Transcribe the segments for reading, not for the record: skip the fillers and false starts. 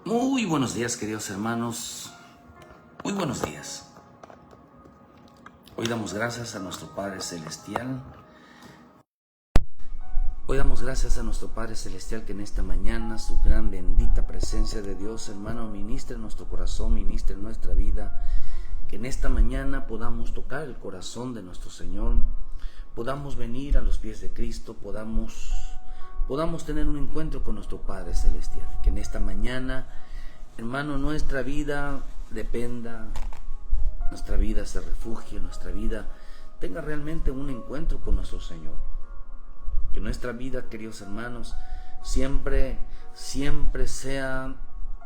Muy buenos días, queridos hermanos. Muy buenos días. Hoy damos gracias a nuestro Padre Celestial. Hoy damos gracias a nuestro Padre Celestial que en esta mañana su gran bendita presencia de Dios, hermano, ministre en nuestro corazón, ministre en nuestra vida. Que en esta mañana podamos tocar el corazón de nuestro Señor, podamos venir a los pies de Cristo, podamos tener un encuentro con nuestro Padre Celestial. Que en esta mañana, hermano, nuestra vida dependa, nuestra vida se refugie, nuestra vida tenga realmente un encuentro con nuestro Señor. Que nuestra vida, queridos hermanos, siempre sea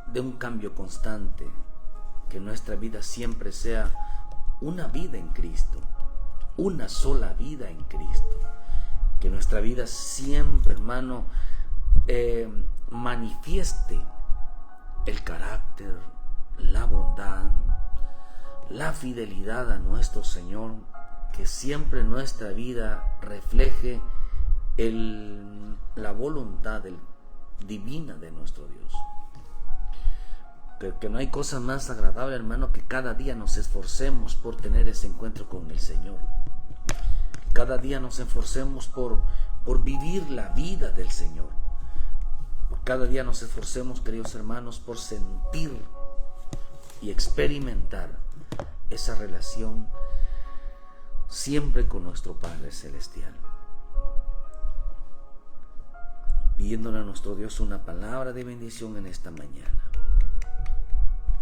de un cambio constante. Que nuestra vida siempre sea una vida en Cristo, una sola vida en Cristo. Que nuestra vida siempre, hermano, manifieste el carácter, la bondad, la fidelidad a nuestro Señor. Que siempre nuestra vida refleje la voluntad divina de nuestro Dios. Que no hay cosa más agradable, hermano, que cada día nos esforcemos por tener ese encuentro con el Señor. Cada día nos esforcemos por vivir la vida del Señor. Cada día nos esforcemos, queridos hermanos, por sentir y experimentar esa relación siempre con nuestro Padre Celestial. Pidiéndole a nuestro Dios una palabra de bendición en esta mañana.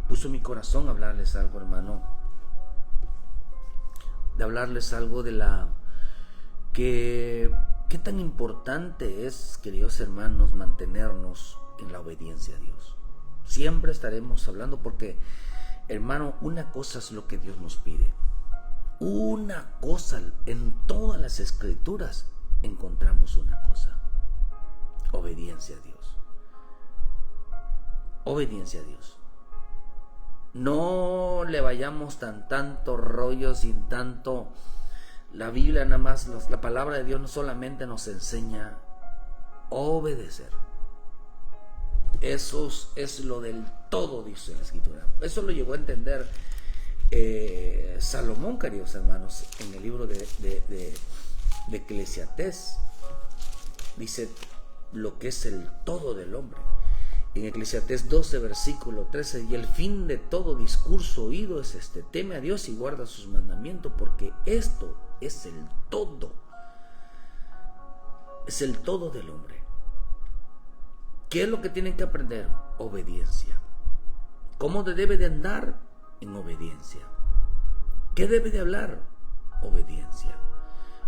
Puso en mi corazón hablarles algo, hermano, de hablarles algo de qué tan importante es, queridos hermanos, mantenernos en la obediencia a Dios. Siempre estaremos hablando porque, hermano, una cosa es lo que Dios nos pide. Una cosa, en todas las escrituras encontramos una cosa: obediencia a Dios. Obediencia a Dios. No le vayamos tanto rollo, sin tanto. La Biblia nada más, la palabra de Dios no solamente nos enseña a obedecer. Eso es lo del todo, dice la Escritura. Eso lo llegó a entender Salomón, queridos hermanos, en el libro de Eclesiastés. Dice lo que es el todo del hombre. En Eclesiastés 12, versículo 13, y el fin de todo discurso oído es este: teme a Dios y guarda sus mandamientos, porque esto es el todo. Es el todo del hombre. ¿Qué es lo que tienen que aprender? Obediencia. ¿Cómo debe de andar? En obediencia. ¿Qué debe de hablar? Obediencia.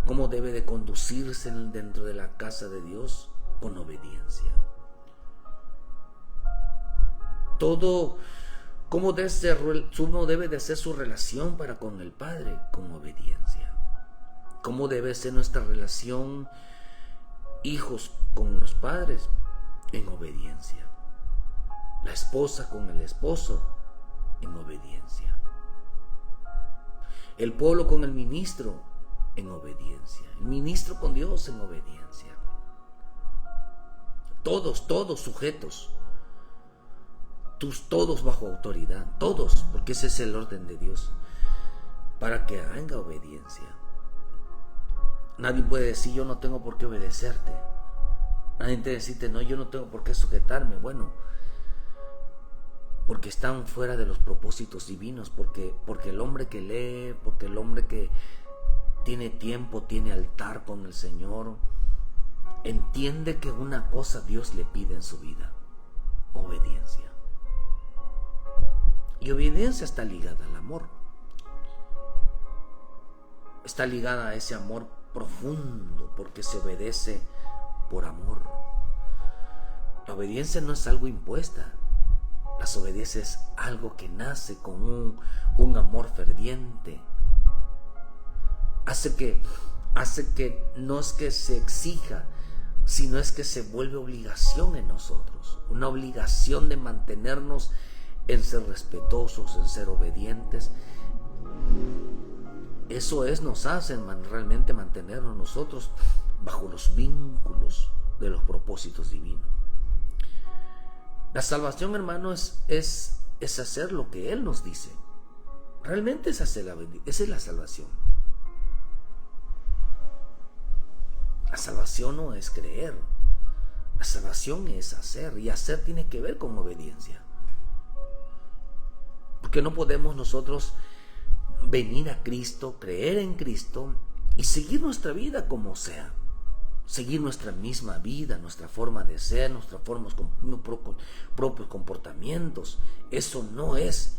¿Cómo debe de conducirse dentro de la casa de Dios? Con obediencia. Todo, cómo debe de ser su relación para con el Padre, con obediencia. Cómo debe ser nuestra relación hijos con los padres, en obediencia. La esposa con el esposo, en obediencia. El pueblo con el ministro, en obediencia. El ministro con Dios, en obediencia. Todos sujetos. Todos bajo autoridad, todos, porque ese es el orden de Dios, para que haga obediencia. Nadie puede decir: yo no tengo por qué obedecerte. Nadie te decirte: no, yo no tengo por qué sujetarme. Bueno, porque están fuera de los propósitos divinos, porque el hombre que lee, porque el hombre que tiene tiempo, tiene altar con el Señor, entiende que una cosa Dios le pide en su vida: obediencia. Y obediencia está ligada al amor. Está ligada a ese amor profundo, porque se obedece por amor. La obediencia no es algo impuesta. La obediencia es algo que nace con un amor ferviente. Hace que no es que se exija, sino es que se vuelve obligación en nosotros. Una obligación de mantenernos en ser respetuosos, en ser obedientes. Eso nos hace realmente mantenernos nosotros bajo los vínculos de los propósitos divinos. La salvación, hermano, es hacer lo que Él nos dice. Realmente esa es la salvación. La salvación no es creer. La salvación es hacer. Y hacer tiene que ver con obediencia. Porque no podemos nosotros venir a Cristo, creer en Cristo y seguir nuestra vida como sea. Seguir nuestra misma vida, nuestra forma de ser, nuestros propios comportamientos. Eso no es,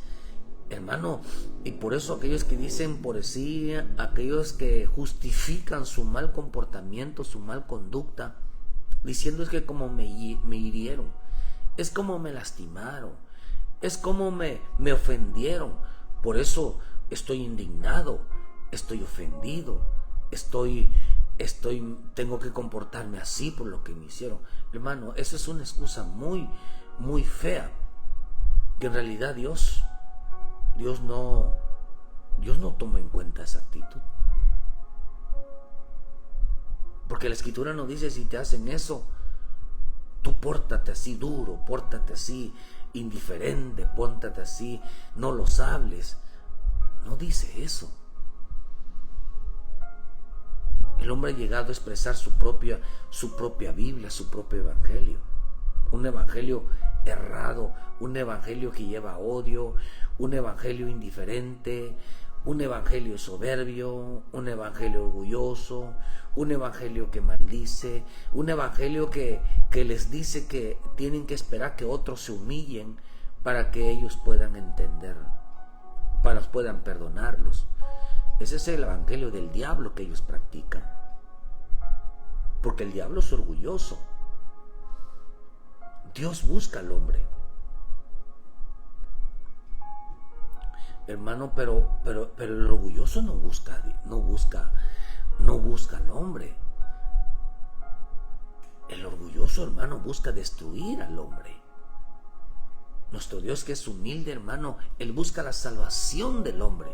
hermano. Y por eso aquellos que dicen poesía, aquellos que justifican su mal comportamiento, su mal conducta, diciendo es que como me hirieron, es como me lastimaron, es como me ofendieron, por eso estoy indignado, estoy ofendido, tengo que comportarme así por lo que me hicieron. Hermano, esa es una excusa muy, muy fea, que en realidad Dios no toma en cuenta esa actitud. Porque la Escritura nos dice, si te hacen eso, tú pórtate así duro, pórtate así indiferente, pórtate así, no los hables. No dice eso. El hombre ha llegado a expresar su propia Biblia, su propio evangelio. Un evangelio errado, un evangelio que lleva odio, un evangelio indiferente, un evangelio soberbio, un evangelio orgulloso, un evangelio que maldice, un evangelio que les dice que tienen que esperar que otros se humillen para que ellos puedan entender, para que puedan perdonarlos. Ese es el evangelio del diablo que ellos practican. Porque el diablo es orgulloso. Dios busca al hombre. Hermano, pero el orgulloso no busca al hombre. El orgulloso, hermano, busca destruir al hombre. Nuestro Dios, que es humilde, hermano, Él busca la salvación del hombre.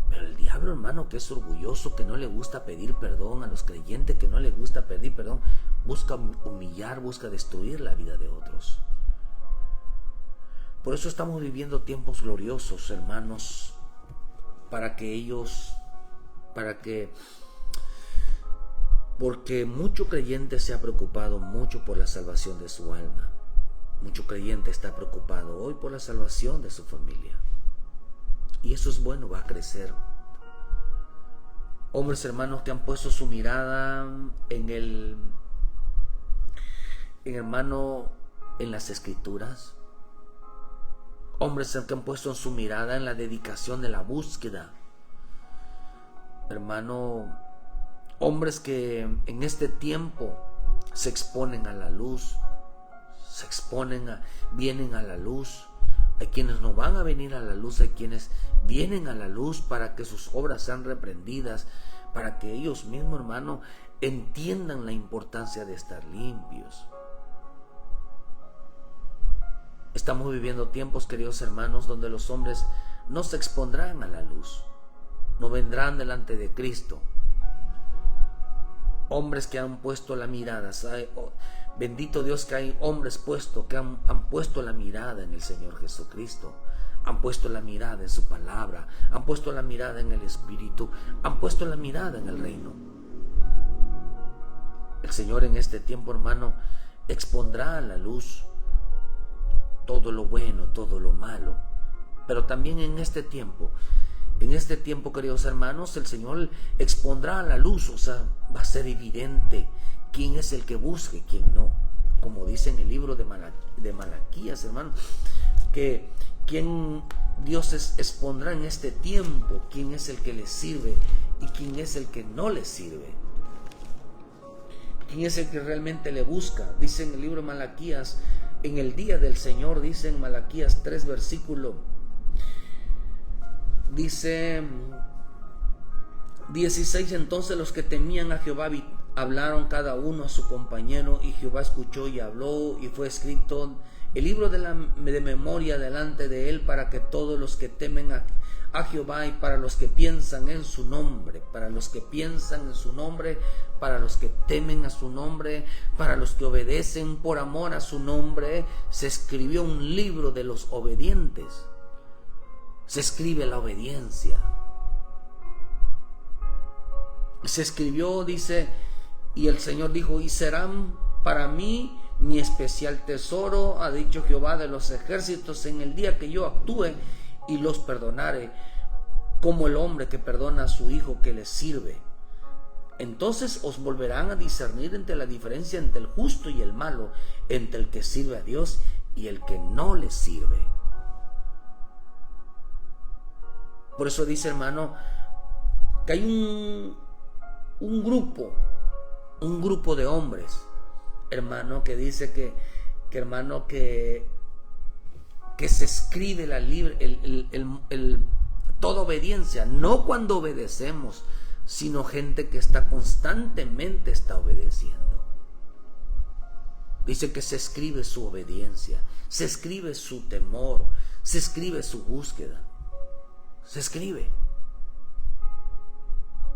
Pero el diablo, hermano, que es orgulloso, que no le gusta pedir perdón a los creyentes, que no le gusta pedir perdón, busca humillar, busca destruir la vida de otros. Por eso estamos viviendo tiempos gloriosos, hermanos, porque mucho creyente se ha preocupado mucho por la salvación de su alma. Mucho creyente está preocupado hoy por la salvación de su familia. Y eso es bueno, va a crecer. Hombres, hermanos, que han puesto su mirada en las Escrituras. Hombres que han puesto su mirada en la dedicación de la búsqueda. Hermano, hombres que en este tiempo se exponen a la luz, vienen a la luz. Hay quienes no van a venir a la luz, hay quienes vienen a la luz para que sus obras sean reprendidas, para que ellos mismos, hermano, entiendan la importancia de estar limpios. Estamos viviendo tiempos, queridos hermanos, donde los hombres no se expondrán a la luz, no vendrán delante de Cristo. Hombres que han puesto la mirada, bendito Dios que hay hombres que han puesto la mirada en el Señor Jesucristo, han puesto la mirada en su palabra, han puesto la mirada en el Espíritu, han puesto la mirada en el reino. El Señor en este tiempo, hermano, expondrá a la luz todo lo bueno, todo lo malo, pero también en este tiempo, queridos hermanos, el Señor expondrá a la luz, o sea, va a ser evidente quién es el que busca y quién no. Como dice en el libro de Malaquías, hermano, que quién Dios expondrá en este tiempo, quién es el que le sirve y quién es el que no le sirve. Quién es el que realmente le busca. Dice en el libro de Malaquías, en el día del Señor, dice en Malaquías 3, versículo, dice 16, entonces los que temían a Jehová hablaron cada uno a su compañero, y Jehová escuchó y habló, y fue escrito el libro de memoria delante de él, para que todos los que temen a Jehová y para los que piensan en su nombre, para los que piensan en su nombre, para los que temen a su nombre, para los que obedecen por amor a su nombre. Se escribió un libro de los obedientes. Se escribe la obediencia. Se escribió, dice, y el Señor dijo, y serán para mí mi especial tesoro, ha dicho Jehová de los ejércitos, en el día que yo actúe y los perdonare, como el hombre que perdona a su hijo que le sirve. Entonces os volverán a discernir entre la diferencia entre el justo y el malo, entre el que sirve a Dios y el que no le sirve. Por eso dice, hermano, que hay un grupo de hombres, hermano, que dice que hermano, que se escribe toda obediencia, no cuando obedecemos, sino gente que constantemente está obedeciendo. Dice que se escribe su obediencia, se escribe su temor, se escribe su búsqueda, se escribe.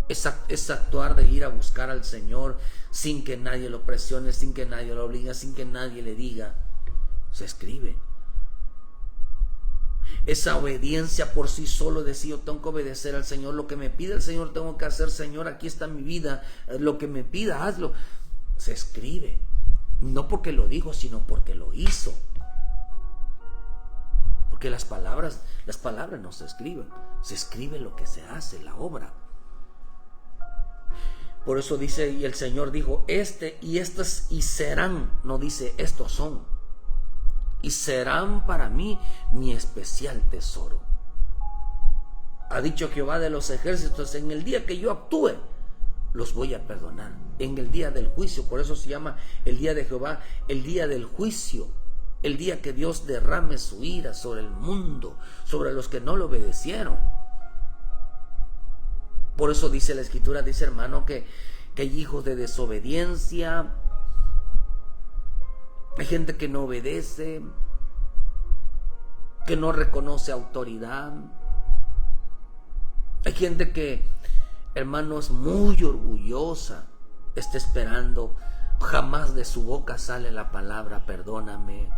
Es actuar de ir a buscar al Señor sin que nadie lo presione, sin que nadie lo obligue, sin que nadie le diga. Se escribe. Esa obediencia por sí solo, decir, yo tengo que obedecer al Señor, lo que me pide el Señor tengo que hacer. Palabra, aquí está mi vida, lo que me pida, hazlo. Se escribe, no porque lo dijo, sino porque lo hizo. Porque las palabras no se escriben, se escribe lo que se hace, la obra. Por eso dice, y el Señor dijo, y estas y serán, no dice estos son, y serán para mí mi especial tesoro. Ha dicho Jehová de los ejércitos, en el día que yo actúe, los voy a perdonar. En el día del juicio, por eso se llama el día de Jehová, el día del juicio, el día que Dios derrame su ira sobre el mundo, sobre los que no lo obedecieron. Por eso dice la Escritura, dice, hermano, que hay hijos de desobediencia, hay gente que no obedece, que no reconoce autoridad. Hay gente que, hermano, es muy orgullosa, está esperando, jamás de su boca sale la palabra perdóname,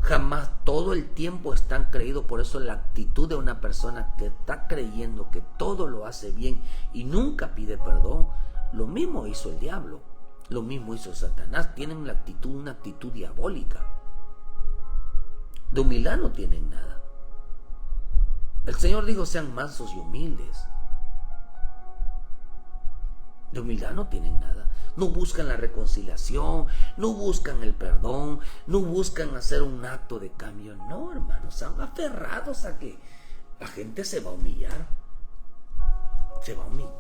jamás, todo el tiempo están creídos. Por eso la actitud de una persona que está creyendo que todo lo hace bien y nunca pide perdón, lo mismo hizo el diablo, lo mismo hizo Satanás. Tienen una actitud diabólica. De humildad no tienen nada. El Señor dijo, sean mansos y humildes. De humildad no tienen nada. No buscan la reconciliación, no buscan el perdón, no buscan hacer un acto de cambio. No, hermanos, están aferrados a que la gente se va a humillar.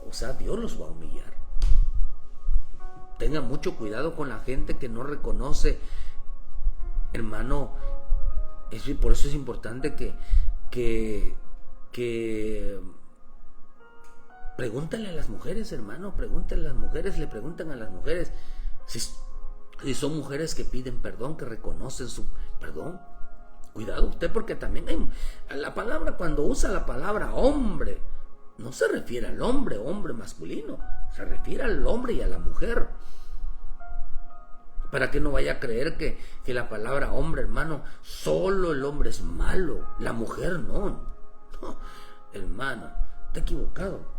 O sea, Dios los va a humillar. Tengan mucho cuidado con la gente que no reconoce, hermano. Por eso es importante que pregúntale a las mujeres, hermano, pregúntale a las mujeres, le preguntan a las mujeres si son mujeres que piden perdón, que reconocen su perdón. Cuidado usted, porque también hay la palabra, cuando usa la palabra hombre, no se refiere al hombre masculino, se refiere al hombre y a la mujer. Para que no vaya a creer que la palabra hombre, hermano, solo el hombre es malo, la mujer no, hermano, está equivocado.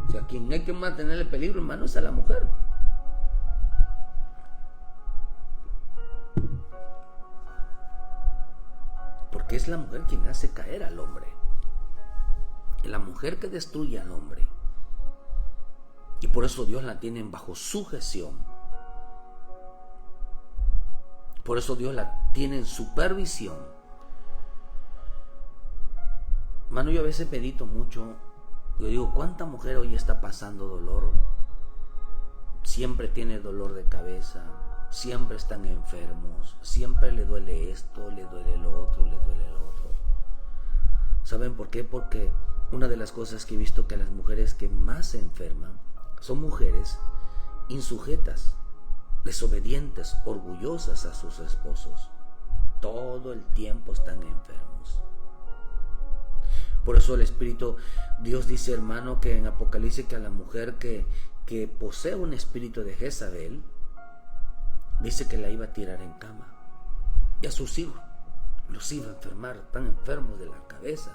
O sea, quien hay que mantenerle peligro, hermano, es a la mujer. Porque es la mujer quien hace caer al hombre. Es la mujer que destruye al hombre. Y por eso Dios la tiene bajo sujeción. Por eso Dios la tiene en supervisión. Hermano, yo a veces medito mucho. Yo digo, ¿cuánta mujer hoy está pasando dolor? Siempre tiene dolor de cabeza, siempre están enfermos, siempre le duele esto, le duele lo otro, le duele lo otro. ¿Saben por qué? Porque una de las cosas que he visto, que las mujeres que más se enferman son mujeres insujetas, desobedientes, orgullosas a sus esposos. Todo el tiempo están enfermos. Por eso el Espíritu, Dios dice, hermano, que en Apocalipsis, que a la mujer que posee un espíritu de Jezabel, dice que la iba a tirar en cama. Y a sus hijos los iba a enfermar, están enfermos de la cabeza.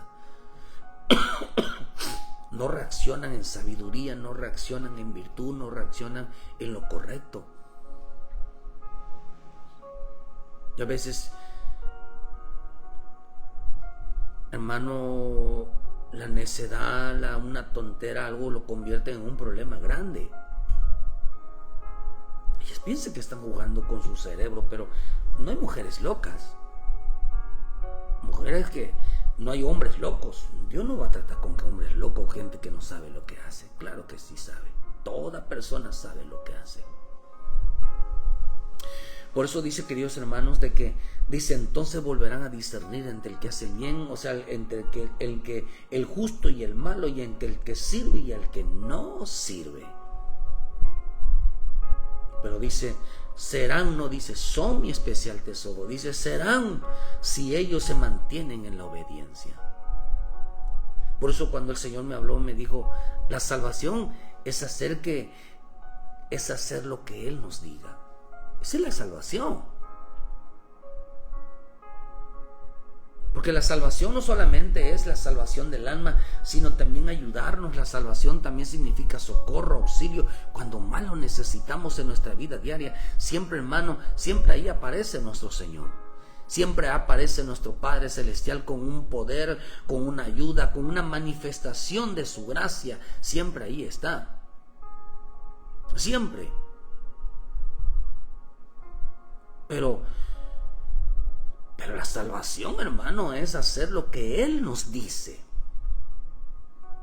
No reaccionan en sabiduría, no reaccionan en virtud, no reaccionan en lo correcto. Y a veces, hermano, la necedad, una tontera, algo lo convierte en un problema grande. Ellas piensan que están jugando con su cerebro, pero no hay mujeres locas. Mujeres que no hay hombres locos. Dios no va a tratar con hombres locos o gente que no sabe lo que hace. Claro que sí sabe. Toda persona sabe lo que hace. Por eso dice, queridos hermanos, dice, entonces volverán a discernir entre el que hace bien, o sea, entre el justo y el malo, y entre el que sirve y el que no sirve. Pero dice, serán, no dice, son mi especial tesoro. Dice, serán si ellos se mantienen en la obediencia. Por eso cuando el Señor me habló, me dijo, la salvación es hacer lo que Él nos diga. Esa es la salvación. Porque la salvación no solamente es la salvación del alma, sino también ayudarnos. La salvación también significa socorro, auxilio, cuando más lo necesitamos en nuestra vida diaria. Siempre, hermano, siempre ahí aparece nuestro Señor. Siempre aparece nuestro Padre Celestial con un poder, con una ayuda, con una manifestación de su gracia. Siempre ahí está. Siempre. Pero la salvación, hermano, es hacer lo que Él nos dice.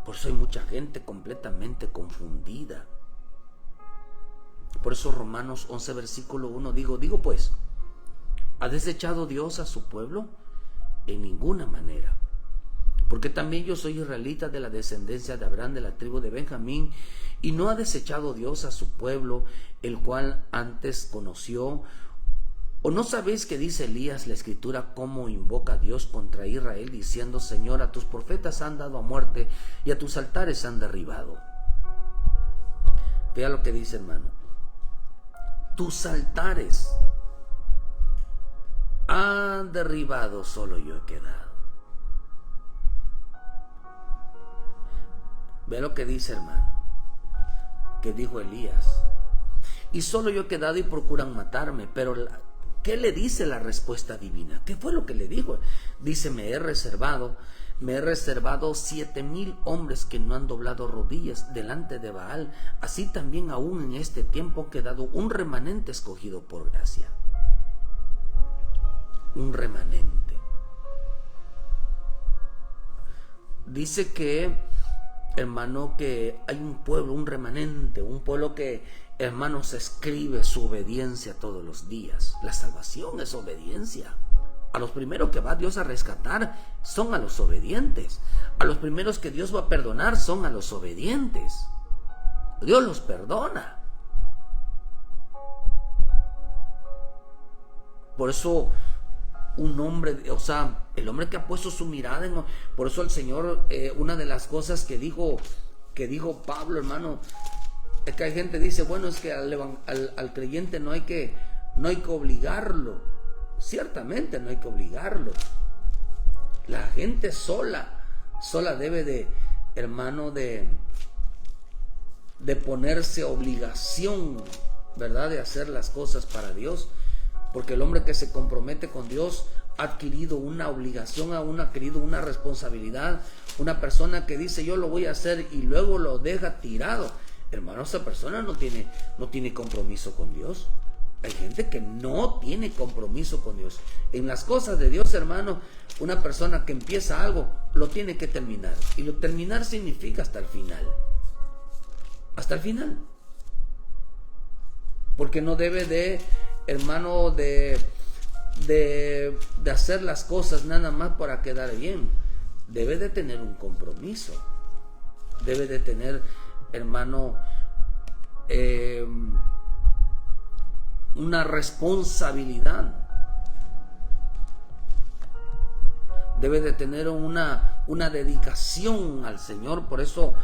Por eso hay mucha gente completamente confundida. Por eso Romanos 11, versículo 1, digo pues, ¿ha desechado Dios a su pueblo? En ninguna manera. Porque también yo soy israelita de la descendencia de Abraham, de la tribu de Benjamín, y no ha desechado Dios a su pueblo, el cual antes conoció. ¿O no sabéis que dice Elías la escritura cómo invoca a Dios contra Israel, diciendo, Señor, a tus profetas han dado a muerte y a tus altares han derribado? Vea lo que dice, hermano. Tus altares han derribado, solo yo he quedado. Vea lo que dice, hermano, que dijo Elías. Y solo yo he quedado y procuran matarme, pero ¿qué le dice la respuesta divina? ¿Qué fue lo que le dijo? Dice, me he reservado 7,000 hombres que no han doblado rodillas delante de Baal. Así también aún en este tiempo ha quedado un remanente escogido por gracia. Un remanente. Dice que, hermano, que hay un pueblo, un remanente, un pueblo que, hermanos, escribe su obediencia todos los días. La salvación es obediencia. A los primeros que va Dios a rescatar son a los obedientes. A los primeros que Dios va a perdonar son a los obedientes. Dios los perdona. Por eso un hombre, o sea, el hombre que ha puesto su mirada en, por eso el Señor, una de las cosas que dijo Pablo, hermano, es que hay gente que dice, bueno, es que al creyente no hay que obligarlo. Ciertamente no hay que obligarlo. La gente sola debe de, hermano, de ponerse obligación, ¿verdad?, de hacer las cosas para Dios. Porque el hombre que se compromete con Dios ha adquirido una obligación, ha adquirido una responsabilidad. Una persona que dice, yo lo voy a hacer, y luego lo deja tirado, hermano, esa persona no tiene compromiso con Dios. Hay gente que no tiene compromiso con Dios. En las cosas de Dios, hermano, una persona que empieza algo, lo tiene que terminar. Y lo terminar significa hasta el final. Hasta el final. Porque no debe de, hermano, de hacer las cosas nada más para quedar bien. Debe de tener un compromiso. Debe de tener, hermano, una responsabilidad. debe de tener una dedicación al Señor. Por eso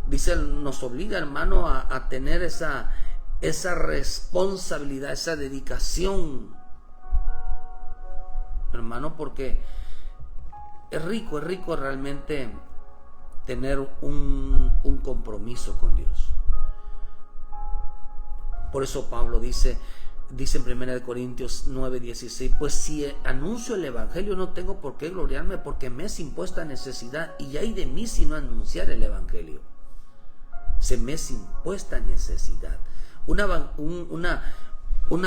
dice, nos obliga, hermano, a tener esa responsabilidad, esa dedicación, hermano, porque es rico realmente tener un compromiso con Dios. Por eso Pablo dice en 1 Corintios 9:16, pues si anuncio el evangelio no tengo por qué gloriarme, porque me es impuesta necesidad, y hay de mí si no anunciar el evangelio. Se me es impuesta necesidad. Una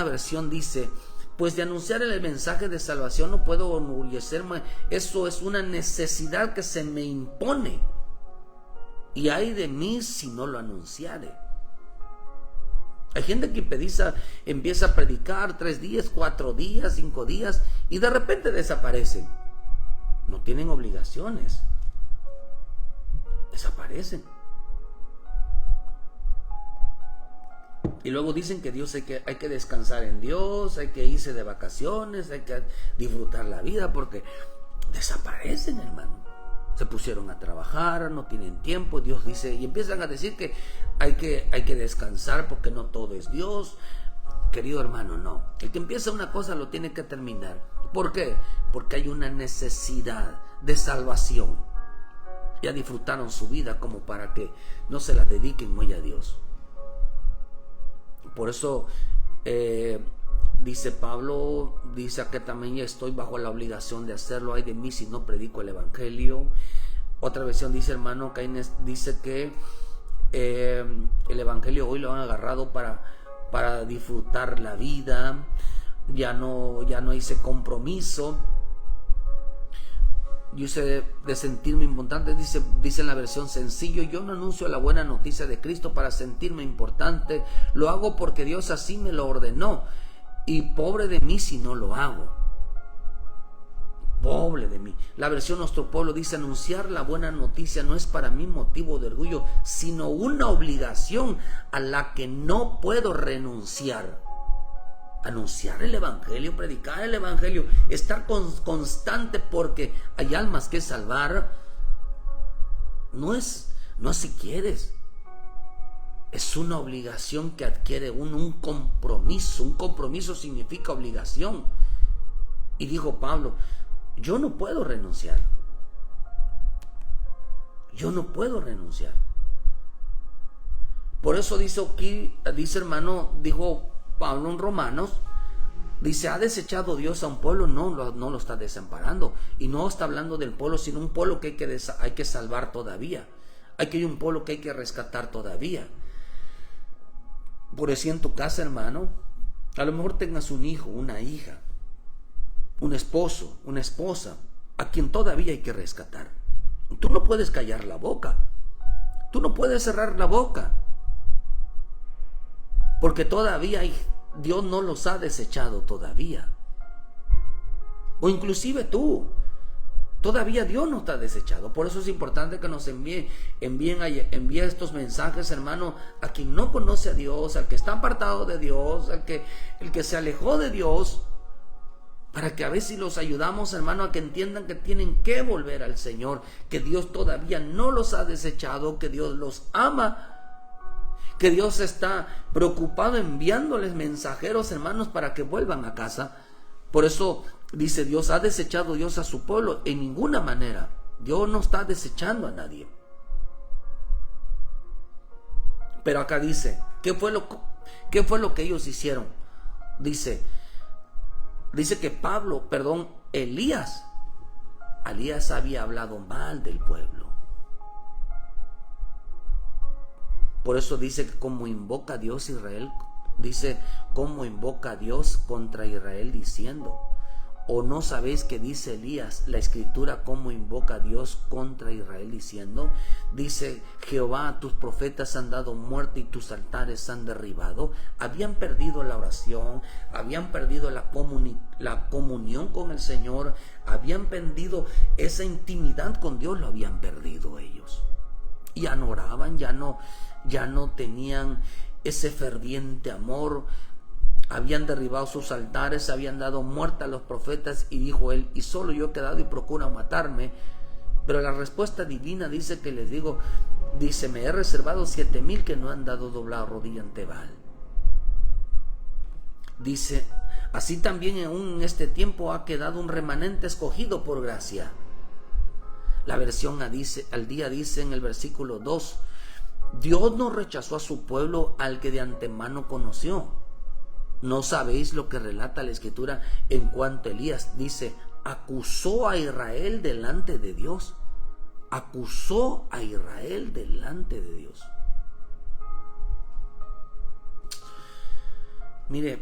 versión dice, pues de anunciar el mensaje de salvación no puedo enorgullecerme, eso es una necesidad que se me impone, y hay de mí si no lo anunciare. Hay gente que empieza a predicar 3 días, 4 días, 5 días, y de repente desaparecen. No tienen obligaciones, desaparecen. Y luego dicen que hay que descansar en Dios, hay que irse de vacaciones, hay que disfrutar la vida, porque desaparecen, hermano. Se pusieron a trabajar, no tienen tiempo. Dios dice, y empiezan a decir que hay que descansar porque no todo es Dios. Querido hermano, no. El que empieza una cosa lo tiene que terminar. ¿Por qué? Porque hay una necesidad de salvación. Ya disfrutaron su vida como para que no se la dediquen hoy a Dios. Por eso dice Pablo, dice acá también, estoy bajo la obligación de hacerlo, ay de mí si no predico el evangelio. Otra versión dice, hermano, que dice que el evangelio hoy lo han agarrado para disfrutar la vida, ya no hice compromiso. Dice de sentirme importante, dice en la versión sencillo, yo no anuncio la buena noticia de Cristo para sentirme importante, lo hago porque Dios así me lo ordenó, y pobre de mí si no lo hago. Pobre de mí. La versión Nuestro Pueblo dice, anunciar la buena noticia no es para mí motivo de orgullo, sino una obligación a la que no puedo renunciar. Anunciar el evangelio, predicar el evangelio, estar constante porque hay almas que salvar, no es si quieres, es una obligación que adquiere un compromiso. Un compromiso significa obligación. Y dijo Pablo, yo no puedo renunciar. Yo no puedo renunciar. Por eso dice hermano, dijo Pablo en Romanos, dice, ¿ha desechado Dios a un pueblo? No lo está desamparando. Y no está hablando del pueblo, sino un pueblo que hay que salvar todavía. Hay un pueblo que hay que rescatar todavía. Por eso en tu casa, hermano, a lo mejor tengas un hijo, una hija, un esposo, una esposa, a quien todavía hay que rescatar. Tú no puedes callar la boca. Tú no puedes cerrar la boca. Porque todavía Dios no los ha desechado todavía. O inclusive tú, todavía Dios no está desechado. Por eso es importante que nos envíe estos mensajes, hermano, a quien no conoce a Dios, al que está apartado de Dios, el que se alejó de Dios, para que a veces los ayudamos, hermano, a que entiendan que tienen que volver al Señor, que Dios todavía no los ha desechado, que Dios los ama, que Dios está preocupado enviándoles mensajeros, hermanos, para que vuelvan a casa. Por eso dice Dios, ¿ha desechado Dios a su pueblo? En ninguna manera. Dios no está desechando a nadie. Pero acá dice, ¿qué fue lo que ellos hicieron? Dice que Elías había hablado mal del pueblo. Por eso dice que como invoca a Dios Israel, dice como invoca a Dios contra Israel diciendo, ¿o no sabéis que dice Elías, la escritura, cómo invoca a Dios contra Israel diciendo? Dice, Jehová, tus profetas han dado muerte y tus altares han derribado. Habían perdido la oración, habían perdido la comunión con el Señor, habían perdido esa intimidad con Dios, lo habían perdido ellos. Ya no oraban, ya no tenían ese ferviente amor. Habían derribado sus altares, habían dado muerte a los profetas, y dijo él: y solo yo he quedado y procuran matarme. Pero la respuesta divina dice que les digo, dice: me he reservado 7,000 que no han dado doblada rodilla ante Baal. Dice: así también aún en este tiempo ha quedado un remanente escogido por gracia. La versión al día dice en el versículo 2: Dios no rechazó a su pueblo al que de antemano conoció. ¿No sabéis lo que relata la Escritura en cuanto a Elías? Dice: acusó a Israel delante de Dios. Acusó a Israel delante de Dios. Mire,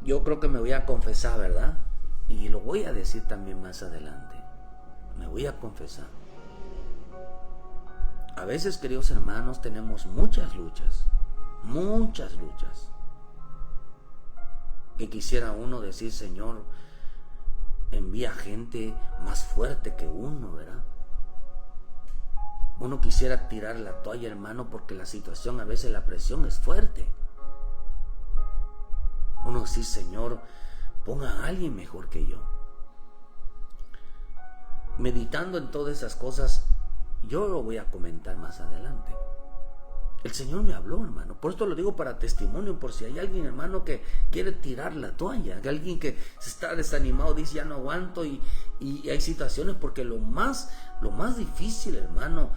yo creo que me voy a confesar, ¿verdad? Y lo voy a decir también más adelante. Me voy a confesar. A veces, queridos hermanos, tenemos muchas luchas. Que quisiera uno decir: Señor, envía gente más fuerte que uno, ¿verdad? Uno quisiera tirar la toalla, hermano, porque la situación, a veces la presión es fuerte. Uno dice: Señor, ponga a alguien mejor que yo. Meditando en todas esas cosas, yo lo voy a comentar más adelante. El Señor me habló, hermano. Por esto lo digo para testimonio, por si hay alguien, hermano, que quiere tirar la toalla, que alguien que se está desanimado, dice: ya no aguanto, y hay situaciones, porque lo más difícil, hermano,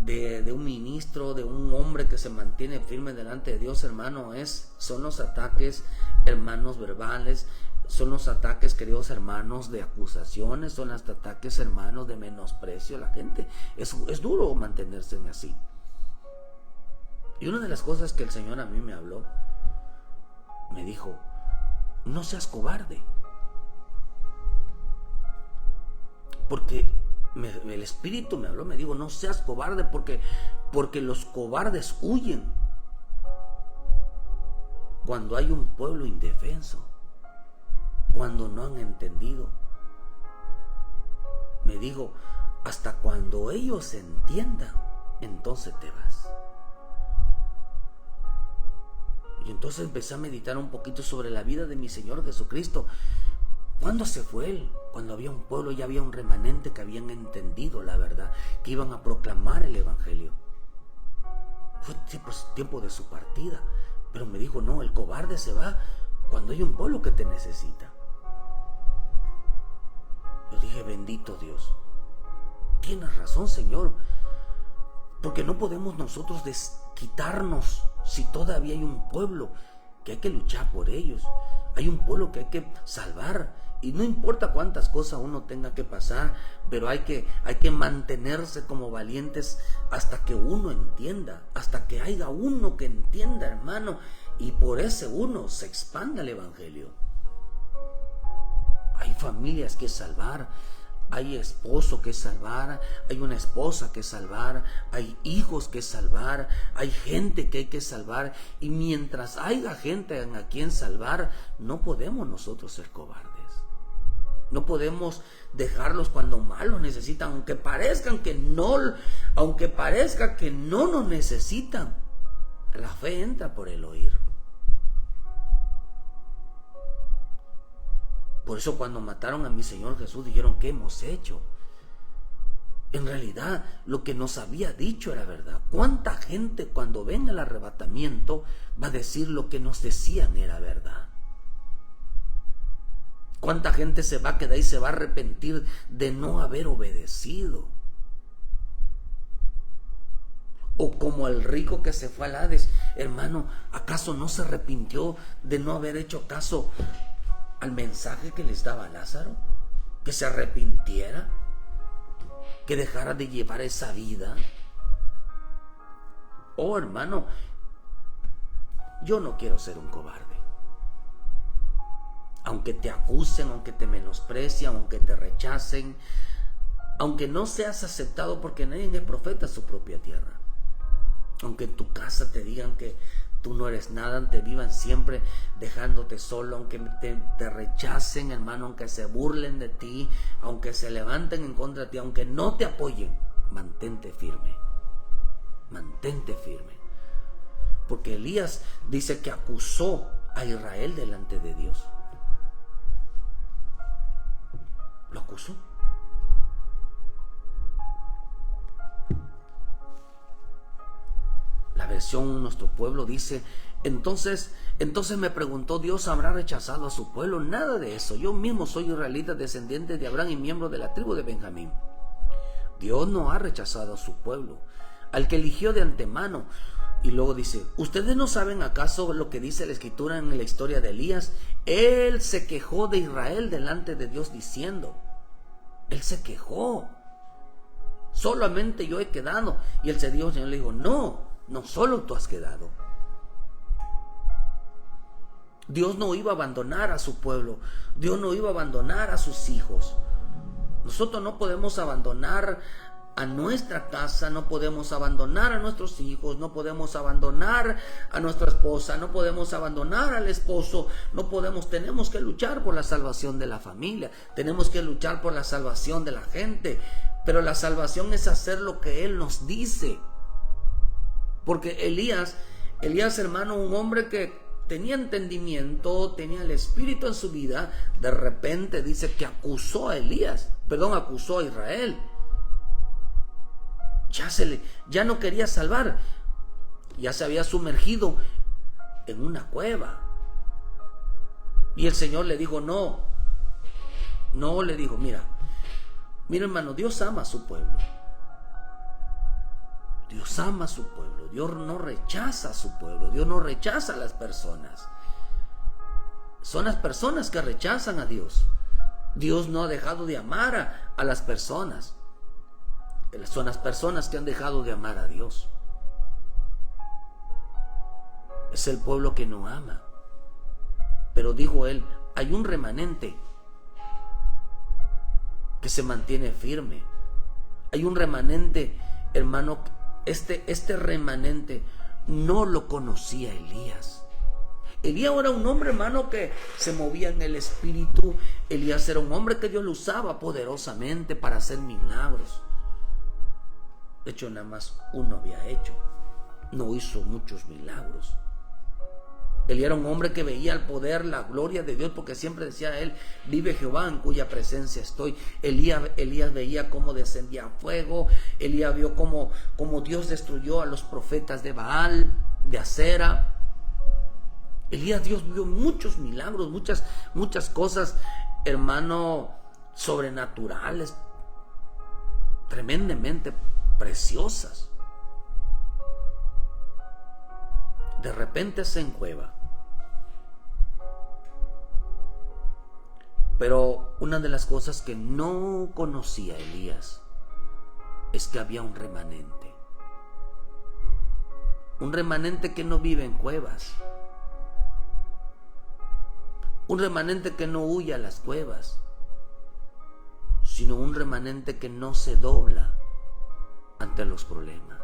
de un ministro, de un hombre que se mantiene firme delante de Dios, hermano, son los ataques, hermanos, verbales. Son los ataques, queridos hermanos, de acusaciones. Son los ataques, hermanos, de menosprecio a la gente. Es duro mantenerse así. Y una de las cosas que el Señor a mí me habló, me dijo: no seas cobarde. Porque el Espíritu me habló, me dijo: no seas cobarde, porque los cobardes huyen cuando hay un pueblo indefenso, cuando no han entendido. Me dijo: hasta cuando ellos entiendan, entonces te vas. Y entonces empecé a meditar un poquito sobre la vida de mi Señor Jesucristo. ¿Cuándo se fue Él? Cuando había un pueblo, ya había un remanente que habían entendido la verdad, que iban a proclamar el Evangelio. Fue tiempo de su partida. Pero me dijo: no, el cobarde se va cuando hay un pueblo que te necesita. Yo dije: bendito Dios. Tienes razón, Señor. Porque no podemos nosotros desquitarnos si todavía hay un pueblo que hay que luchar por ellos. Hay un pueblo que hay que salvar. Y no importa cuántas cosas uno tenga que pasar, pero hay que mantenerse como valientes hasta que uno entienda, hasta que haya uno que entienda, hermano, y por ese uno se expanda el Evangelio. Hay familias que salvar, hay esposo que salvar, hay una esposa que salvar, hay hijos que salvar, hay gente que hay que salvar, y mientras haya gente a quien salvar, no podemos nosotros ser cobardes. No podemos dejarlos cuando más los necesitan, aunque parezca que no nos necesitan. La fe entra por el oír. Por eso cuando mataron a mi Señor Jesús dijeron: ¿qué hemos hecho? En realidad lo que nos había dicho era verdad. ¿Cuánta gente cuando venga el arrebatamiento va a decir lo que nos decían era verdad? ¿Cuánta gente se va a quedar y se va a arrepentir de no haber obedecido? O como el rico que se fue al Hades, hermano, ¿acaso no se arrepintió de no haber hecho caso al mensaje que les daba Lázaro? Que se arrepintiera, que dejara de llevar esa vida. Oh, hermano, yo no quiero ser un cobarde. Aunque te acusen, aunque te menosprecien, aunque te rechacen, aunque no seas aceptado, porque nadie es profeta en su propia tierra. Aunque en tu casa te digan que tú no eres nada, te vivan siempre dejándote solo, aunque te rechacen, hermano, aunque se burlen de ti, aunque se levanten en contra de ti, aunque no te apoyen, mantente firme. Mantente firme. Porque Elías dice que acusó a Israel delante de Dios. Lo acusó. La versión Nuestro Pueblo dice: entonces me preguntó, ¿Dios habrá rechazado a su pueblo? Nada de eso. Yo mismo soy israelita, descendiente de Abraham y miembro de la tribu de Benjamín. Dios no ha rechazado a su pueblo, al que eligió de antemano. Y luego dice: ¿ustedes no saben acaso lo que dice la Escritura en la historia de Elías? Él se quejó de Israel delante de Dios diciendo, él se quejó, solamente yo he quedado. Y el Señor le dijo: no solo tú has quedado. Dios no iba a abandonar a su pueblo. Dios no iba a abandonar a sus hijos. Nosotros no podemos abandonar a nuestra casa, no podemos abandonar a nuestros hijos, no podemos abandonar a nuestra esposa, no podemos abandonar al esposo, tenemos que luchar por la salvación de la familia, tenemos que luchar por la salvación de la gente, pero la salvación es hacer lo que Él nos dice. Porque Elías, hermano, un hombre que tenía entendimiento, tenía el Espíritu en su vida, de repente dice que acusó a Israel. Ya no quería salvar, ya se había sumergido en una cueva. Y el Señor le dijo: no, le dijo, mira hermano, Dios ama a su pueblo. Dios ama a su pueblo. Dios no rechaza a su pueblo. Dios no rechaza a las personas. Son las personas que rechazan a Dios. Dios no ha dejado de amar a las personas. Son las personas que han dejado de amar a Dios. Es el pueblo que no ama. Pero dijo Él: hay un remanente que se mantiene firme. Hay un remanente, hermano. Este remanente no lo conocía Elías. Elías era un hombre, hermano, que se movía en el Espíritu. Elías era un hombre que Dios lo usaba poderosamente para hacer milagros. De hecho, nada más uno había hecho. No hizo muchos milagros. Él era un hombre que veía el poder, la gloria de Dios, porque siempre decía él: vive Jehová en cuya presencia estoy. Elías veía cómo descendía fuego. Elías vio cómo Dios destruyó a los profetas de Baal, de Acera. Dios vio muchos milagros, muchas cosas, hermano, sobrenaturales, tremendamente preciosas. De repente se encueva. Pero una de las cosas que no conocía Elías es que había un remanente. Un remanente que no vive en cuevas. Un remanente que no huye a las cuevas, sino un remanente que no se dobla ante los problemas.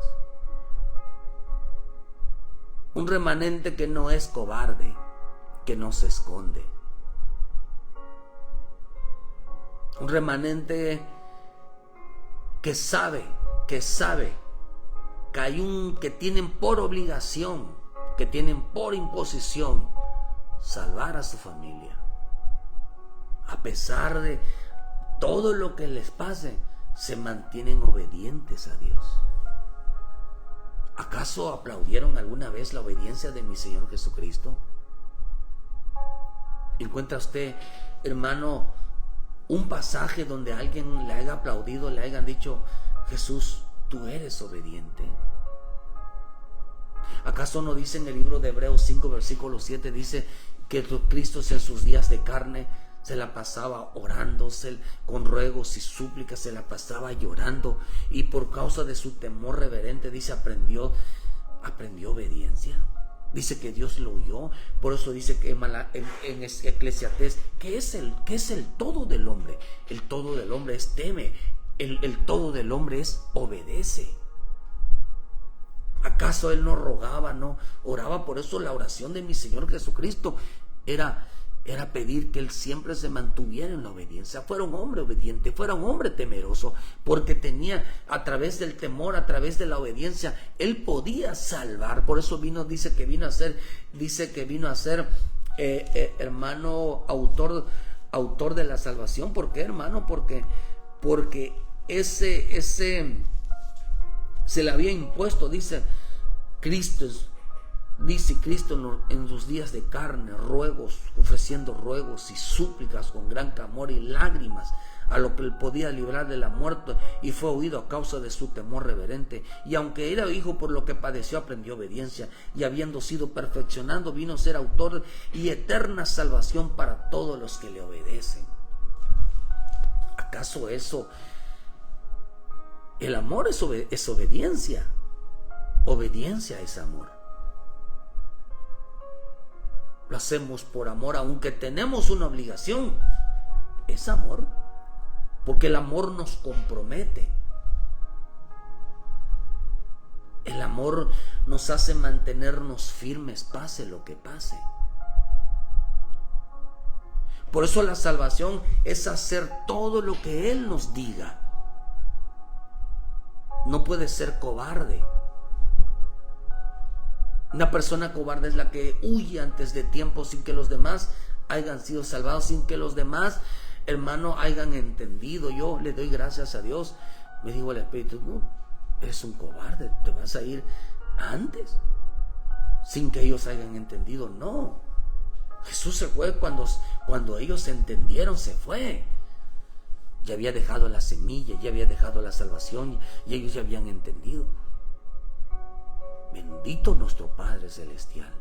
Un remanente que no es cobarde, que no se esconde. Un remanente que sabe que tienen por obligación, que tienen por imposición salvar a su familia. A pesar de todo lo que les pase, se mantienen obedientes a Dios. ¿Acaso aplaudieron alguna vez la obediencia de mi Señor Jesucristo? ¿Encuentra usted, hermano, un pasaje donde alguien le haya aplaudido, le hayan dicho: Jesús, tú eres obediente? ¿Acaso no dice en el libro de Hebreos 5, versículo 7, dice que Cristo en sus días de carne se la pasaba orándose con ruegos y súplicas, se la pasaba llorando, y por causa de su temor reverente, dice, aprendió obediencia? Dice que Dios lo oyó. Por eso dice que en Eclesiastés, ¿qué es el todo del hombre? El todo del hombre es teme. El todo del hombre es obedece. ¿Acaso él no rogaba, no oraba? Por eso la oración de mi Señor Jesucristo era pedir que él siempre se mantuviera en la obediencia, fuera un hombre obediente, fuera un hombre temeroso, porque tenía, a través del temor, a través de la obediencia, él podía salvar. Por eso dice que vino a ser hermano, autor de la salvación. ¿Por qué, hermano? Porque ese se le había impuesto, dice Cristo en sus días de carne, ofreciendo ruegos y súplicas con gran clamor y lágrimas a lo que él podía librar de la muerte, y fue oído a causa de su temor reverente. Y aunque era hijo, por lo que padeció aprendió obediencia, y habiendo sido perfeccionado vino a ser autor y eterna salvación para todos los que le obedecen. ¿Acaso eso? El amor es obediencia. Obediencia es amor. Lo hacemos por amor, aunque tenemos una obligación. Es amor, porque el amor nos compromete. El amor nos hace mantenernos firmes, pase lo que pase. Por eso la salvación es hacer todo lo que Él nos diga. No puede ser cobarde. Una persona cobarde es la que huye antes de tiempo sin que los demás hayan sido salvados, sin que los demás, hermano, hayan entendido. Yo le doy gracias a Dios. Me dijo el Espíritu: no, eres un cobarde, te vas a ir antes, sin que ellos hayan entendido. No, Jesús se fue cuando ellos entendieron, se fue. Ya había dejado la semilla, ya había dejado la salvación, y ellos ya habían entendido. Bendito nuestro Padre Celestial,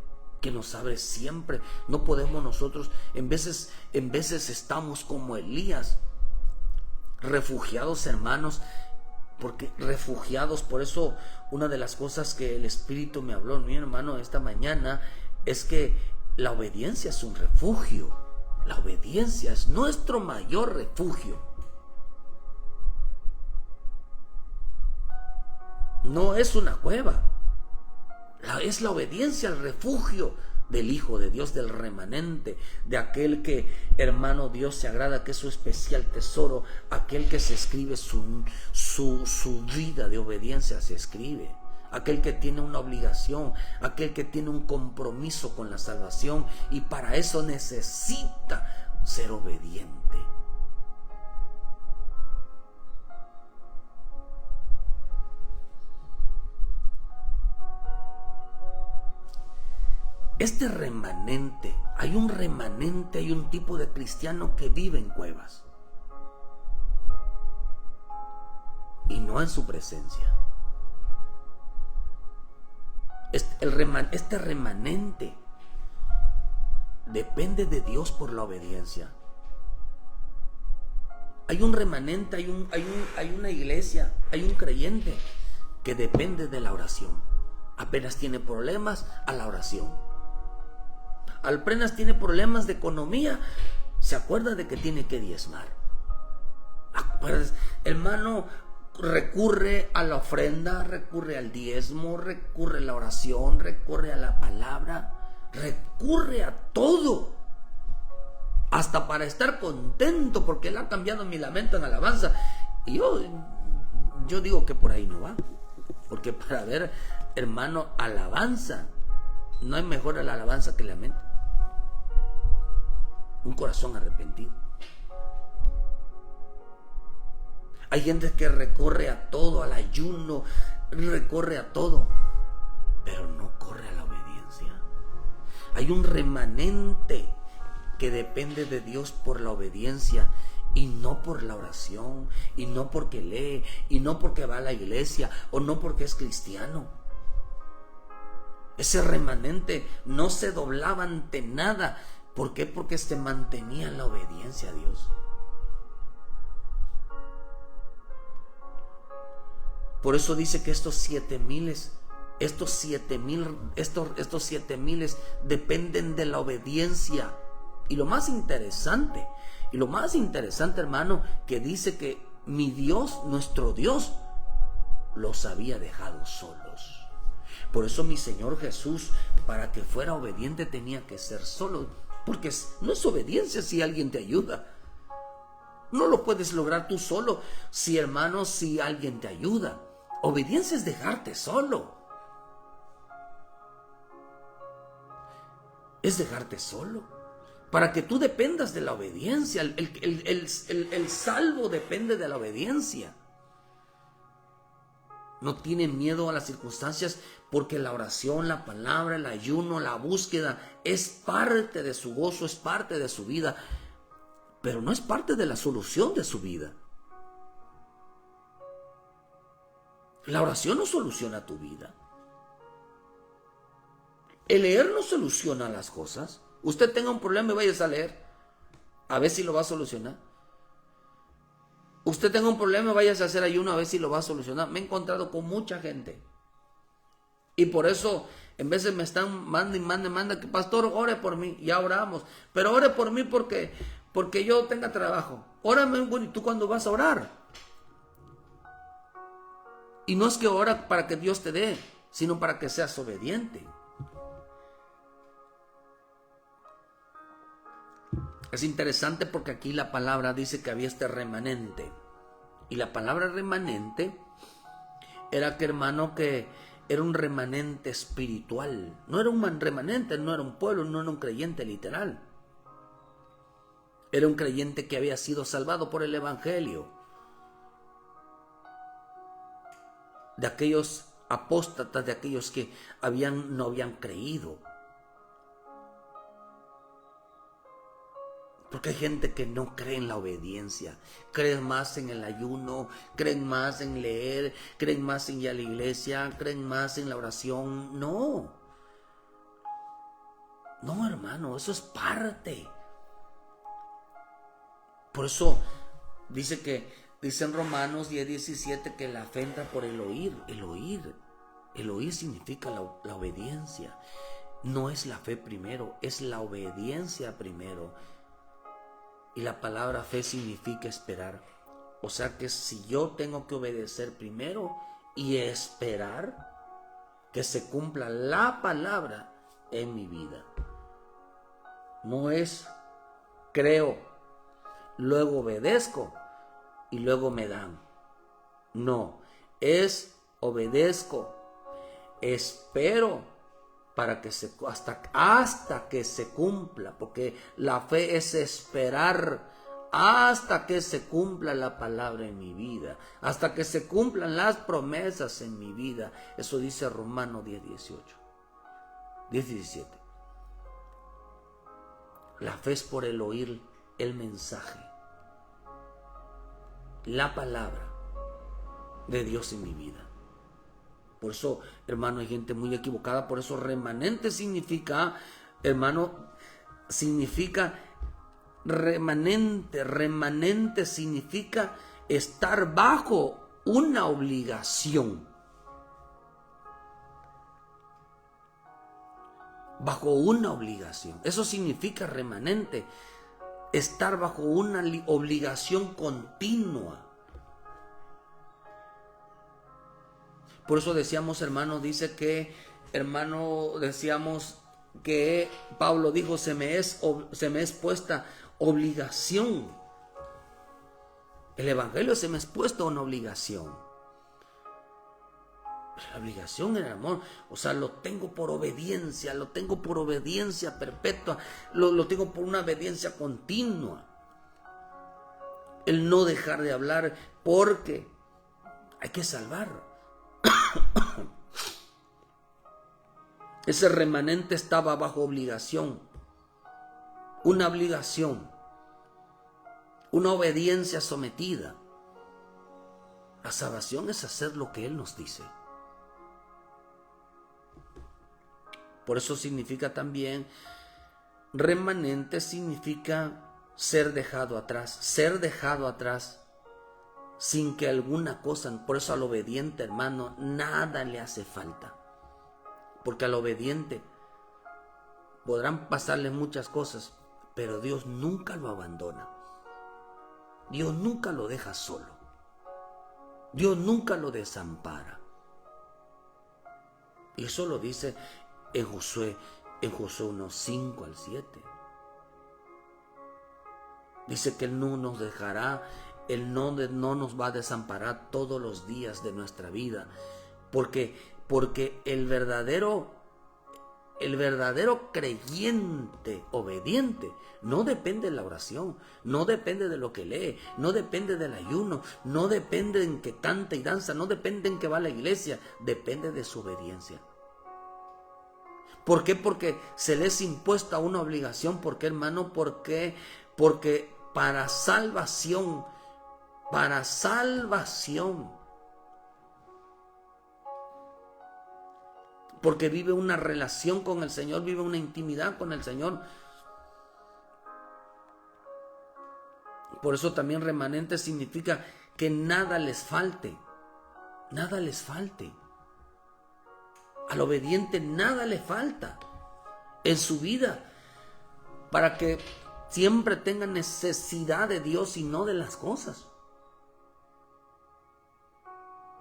que nos abre siempre. No podemos nosotros, en veces estamos como Elías, refugiados, hermanos, porque refugiados. Por eso una de las cosas que el Espíritu me habló, mi hermano, esta mañana, es que la obediencia es un refugio. La obediencia es nuestro mayor refugio. No es una cueva. Es la obediencia al refugio del Hijo de Dios, del remanente, de aquel que, hermano, Dios se agrada, que es su especial tesoro, aquel que se escribe su vida de obediencia, se escribe, aquel que tiene una obligación, aquel que tiene un compromiso con la salvación, y para eso necesita ser obediente. Este remanente, hay un tipo de cristiano que vive en cuevas y no en su presencia. Este remanente depende de Dios por la obediencia. Hay un remanente, hay una iglesia, hay un creyente que depende de la oración. Apenas tiene problemas, a la oración. Apenas tiene problemas de economía, se acuerda de que tiene que diezmar. Hermano, recurre a la ofrenda, recurre al diezmo, recurre a la oración, recurre a la palabra, recurre a todo, hasta para estar contento, porque Él ha cambiado mi lamento en alabanza. Y yo digo que por ahí no va, porque para ver, hermano, alabanza, no hay mejor a la alabanza que el lamento. Un corazón arrepentido. Hay gente que recurre a todo, al ayuno, recurre a todo, pero no corre a la obediencia. Hay un remanente que depende de Dios por la obediencia, y no por la oración, y no porque lee, y no porque va a la iglesia, o no porque es cristiano. Ese remanente no se doblaba ante nada. ¿Por qué? Porque se mantenía en la obediencia a Dios. Por eso dice que estos 7,000 dependen de la obediencia. Y lo más interesante, hermano, que dice que mi Dios, nuestro Dios, los había dejado solos. Por eso mi Señor Jesús, para que fuera obediente, tenía que ser solo. Porque no es obediencia si alguien te ayuda. No lo puedes lograr tú solo, si alguien te ayuda. Obediencia es dejarte solo. es dejarte solo, para que tú dependas de la obediencia. El salvo depende de la obediencia. No tiene miedo a las circunstancias porque la oración, la palabra, el ayuno, la búsqueda es parte de su gozo, es parte de su vida, pero no es parte de la solución de su vida. La oración no soluciona tu vida. El leer no soluciona las cosas. Usted tenga un problema y vaya a leer, a ver si lo va a solucionar. Usted tenga un problema y vaya a hacer ayuno, a ver si lo va a solucionar. Me he encontrado con mucha gente. Y por eso, en veces me están manda que pastor, ore por mí. Ya oramos. Pero ore por mí porque yo tenga trabajo. Órame, bueno, ¿y tú cuándo vas a orar? Y no es que ora para que Dios te dé, sino para que seas obediente. Es interesante porque aquí la palabra dice que había este remanente. Y la palabra remanente era que, hermano, que era un remanente espiritual. No era un remanente, no era un pueblo, no era un creyente literal. Era un creyente que había sido salvado por el evangelio. De aquellos apóstatas, de aquellos que no habían creído. Porque hay gente que no cree en la obediencia, creen más en el ayuno, creen más en leer, creen más en ir a la iglesia, creen más en la oración. No, hermano, eso es parte. Por eso dice en Romanos 10:17 que la fe entra por el oír. El oír significa la obediencia. No es la fe primero, es la obediencia primero. Y la palabra fe significa esperar. O sea que si yo tengo que obedecer primero y esperar que se cumpla la palabra en mi vida. No es creo, luego obedezco y luego me dan. No, es obedezco, espero para que hasta que se cumpla, porque la fe es esperar hasta que se cumpla la palabra en mi vida, hasta que se cumplan las promesas en mi vida. Eso dice Romanos 10:17. La fe es por el oír el mensaje, la palabra de Dios en mi vida. Por eso, hermano, hay gente muy equivocada. Por eso remanente significa, hermano, significa remanente. Remanente significa estar bajo una obligación. Bajo una obligación. Eso significa remanente. Estar bajo una obligación continua. Por eso decíamos, decíamos que Pablo dijo, se me es puesta obligación. El evangelio se me es puesto una obligación. La obligación en el amor, o sea, lo tengo por obediencia perpetua, lo tengo por una obediencia continua. El no dejar de hablar porque hay que salvar. Ese remanente estaba bajo obligación, una obediencia sometida. La salvación es hacer lo que Él nos dice. Por eso significa también, remanente significa ser dejado atrás sin que alguna cosa. Por eso al obediente, hermano, nada le hace falta. Porque al obediente podrán pasarle muchas cosas, pero Dios nunca lo abandona. Dios nunca lo deja solo. Dios nunca lo desampara. Y eso lo dice en Josué 1:5-7. Dice que Él no nos dejará, Él no nos va a desamparar todos los días de nuestra vida. Porque el verdadero el verdadero creyente obediente no depende de la oración, no depende de lo que lee, no depende del ayuno, no depende en que canta y danza, no depende en que va a la iglesia, depende de su obediencia. ¿Por qué? Porque se le es impuesta una obligación. ¿Por qué, hermano? Porque para salvación, porque vive una relación con el Señor, vive una intimidad con el Señor. Por eso también remanente significa que nada les falte, nada les falte. Al obediente nada le falta en su vida, para que siempre tenga necesidad de Dios y no de las cosas.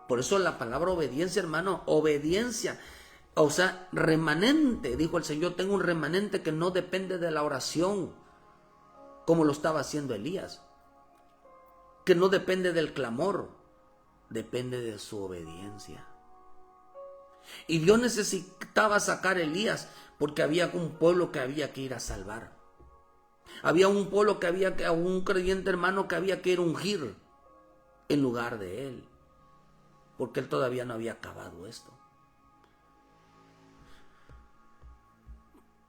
Por eso la palabra obediencia, hermano, obediencia, o sea, remanente, dijo el Señor, tengo un remanente que no depende de la oración, como lo estaba haciendo Elías, que no depende del clamor, depende de su obediencia. Y Dios necesitaba sacar a Elías porque había un pueblo que había que ir a salvar. Había un pueblo un creyente, hermano, que había que ir a ungir en lugar de él, porque él todavía no había acabado esto.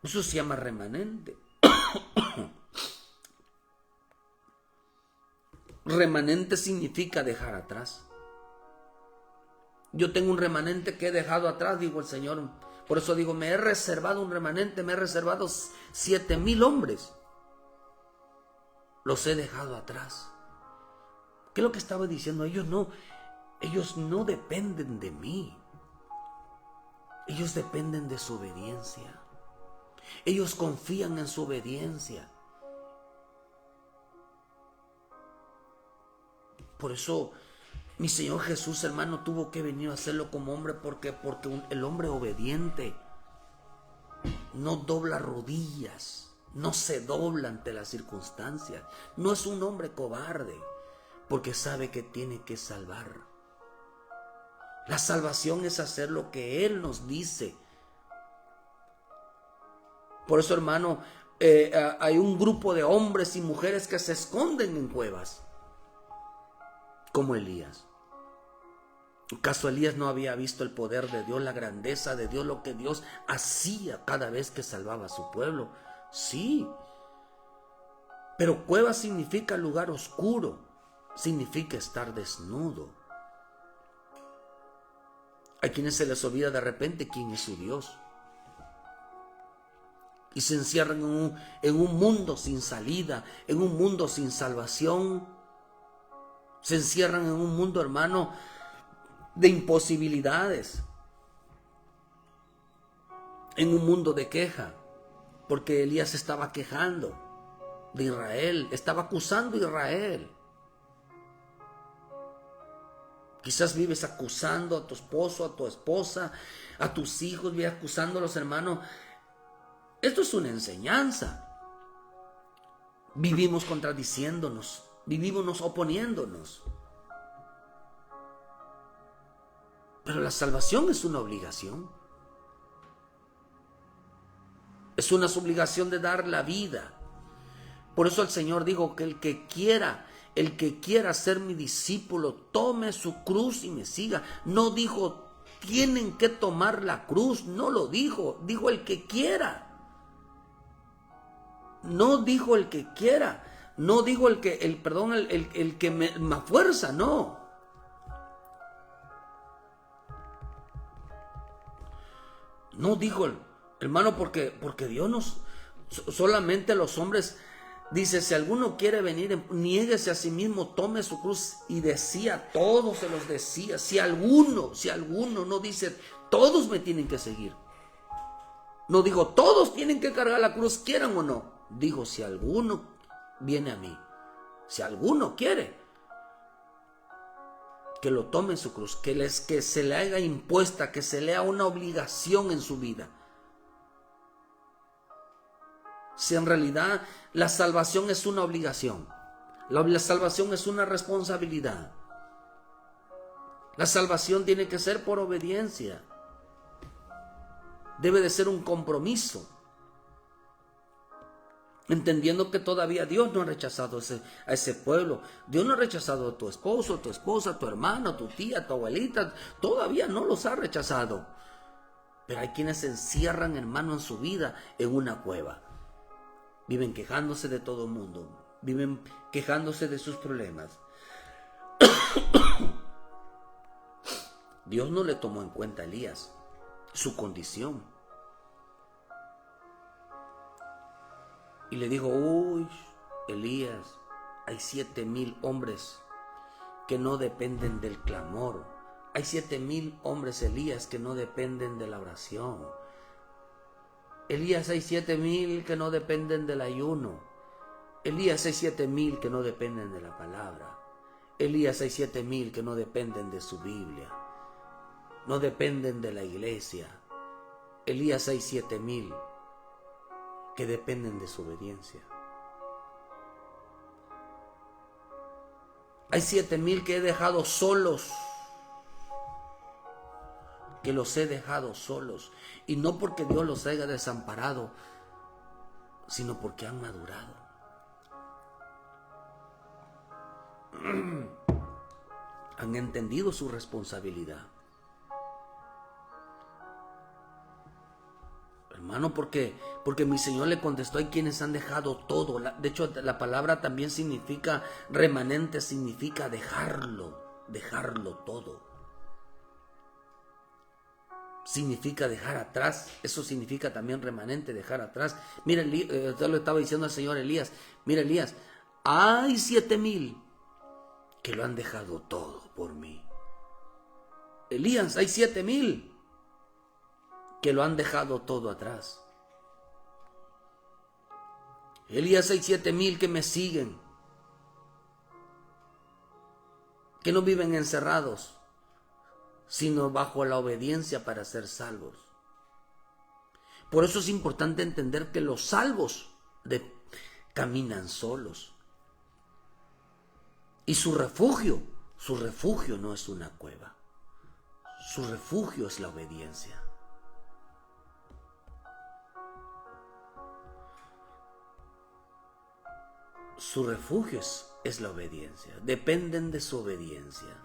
Eso se llama remanente. Remanente significa dejar atrás. Yo tengo un remanente que he dejado atrás, dijo el Señor. Por eso digo, me he reservado un remanente, me he reservado 7,000 hombres. Los he dejado atrás. ¿Qué es lo que estaba diciendo? Ellos no dependen de mí. Ellos dependen de su obediencia. Ellos confían en su obediencia. Por eso mi Señor Jesús, hermano, tuvo que venir a hacerlo como hombre. Porque el hombre obediente no dobla rodillas, no se dobla ante las circunstancias. No es un hombre cobarde, porque sabe que tiene que salvar. La salvación es hacer lo que Él nos dice. Por eso, hermano, hay un grupo de hombres y mujeres que se esconden en cuevas, como Elías. ¿Acaso Elías no había visto el poder de Dios, la grandeza de Dios, lo que Dios hacía cada vez que salvaba a su pueblo? Sí. Pero cueva significa lugar oscuro, significa estar desnudo. Hay quienes se les olvida de repente quién es su Dios y se encierran en un mundo sin salida, en un mundo sin salvación. Se encierran en un mundo, hermano, de imposibilidades, en un mundo de queja, porque Elías estaba quejando de Israel, estaba acusando a Israel. Quizás vives acusando a tu esposo, a tu esposa, a tus hijos, vives acusándolos, hermano. Esto es una enseñanza. Vivimos contradiciéndonos, vivimos oponiéndonos. Pero la salvación es una obligación. Es una obligación de dar la vida. Por eso el Señor dijo que el que quiera ser mi discípulo, tome su cruz y me siga. No dijo, tienen que tomar la cruz. No lo dijo. Dijo el que quiera. No dijo el que quiera. No dijo el que me fuerza. No. No dijo, hermano, porque Dios solamente los hombres, dice, si alguno quiere venir, niéguese a sí mismo, tome su cruz. Y decía, todos se los decía. Si alguno, no dice, todos me tienen que seguir. No digo, todos tienen que cargar la cruz, quieran o no. Digo, si alguno viene a mí, si alguno quiere, que lo tome su cruz, que se le haga impuesta, que se le haga una obligación en su vida. Si en realidad la salvación es una obligación, la salvación es una responsabilidad. La salvación tiene que ser por obediencia. Debe de ser un compromiso. Entendiendo que todavía Dios no ha rechazado a ese pueblo. Dios no ha rechazado a tu esposo, tu esposa, tu hermano, tu tía, tu abuelita. Todavía no los ha rechazado. Pero hay quienes se encierran, hermano, en su vida en una cueva. Viven quejándose de todo el mundo. Viven quejándose de sus problemas. Dios no le tomó en cuenta a Elías, su condición. Y le dijo, uy, Elías, hay 7,000 hombres que no dependen del clamor. Hay 7,000 hombres, Elías, que no dependen de la oración. Elías, hay 7,000 que no dependen del ayuno. Elías, hay 7,000 que no dependen de la palabra. Elías, hay 7,000 que no dependen de su Biblia. No dependen de la iglesia. Elías, hay 7,000 que dependen de su obediencia. Hay 7,000 que he dejado solos, que los he dejado solos, y no porque Dios los haya desamparado, sino porque han madurado. Han entendido su responsabilidad. Hermano, porque mi Señor le contestó, hay quienes han dejado todo. De hecho, la palabra también significa remanente, significa dejarlo todo. Significa dejar atrás, eso significa también remanente, dejar atrás. Mira, yo le estaba diciendo al Señor Elías, mira Elías, hay 7,000 que lo han dejado todo por mí. Elías, hay 7,000 que lo han dejado todo atrás. Elías, hay 7,000 que me siguen, que no viven encerrados, sino bajo la obediencia para ser salvos. Por eso es importante entender que los salvos caminan solos. Y su refugio no es una cueva. Su refugio es la obediencia. Su refugio es la obediencia. Dependen de su obediencia.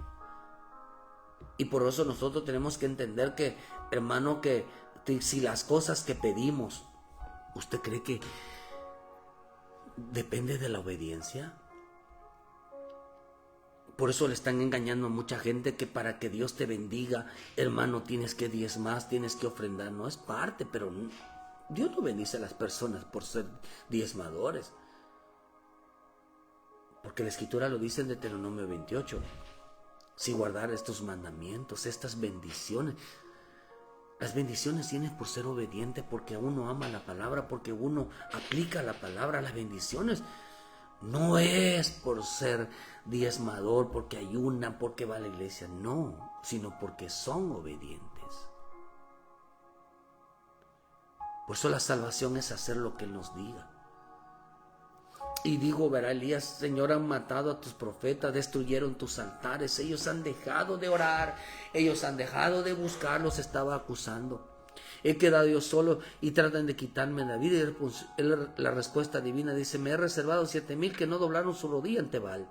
Y por eso nosotros tenemos que entender que, hermano, que si las cosas que pedimos, ¿usted cree que depende de la obediencia? Por eso le están engañando a mucha gente que para que Dios te bendiga, hermano, tienes que diezmar, tienes que ofrendar. No es parte, pero Dios no bendice a las personas por ser diezmadores. Porque la Escritura lo dice en Deuteronomio 28. Si guardar estos mandamientos, estas bendiciones. Las bendiciones tienen por ser obediente, porque uno ama la palabra, porque uno aplica la palabra. Las bendiciones no es por ser diezmador, porque ayuna, porque va a la iglesia. No, sino porque son obedientes. Por eso la salvación es hacer lo que Él nos diga. Y digo, verá Elías, Señor, han matado a tus profetas, destruyeron tus altares, ellos han dejado de orar, ellos han dejado de buscar, los estaba acusando. He quedado yo solo y tratan de quitarme la vida. Y la respuesta divina dice, me he reservado 7,000 que no doblaron su rodilla ante Baal.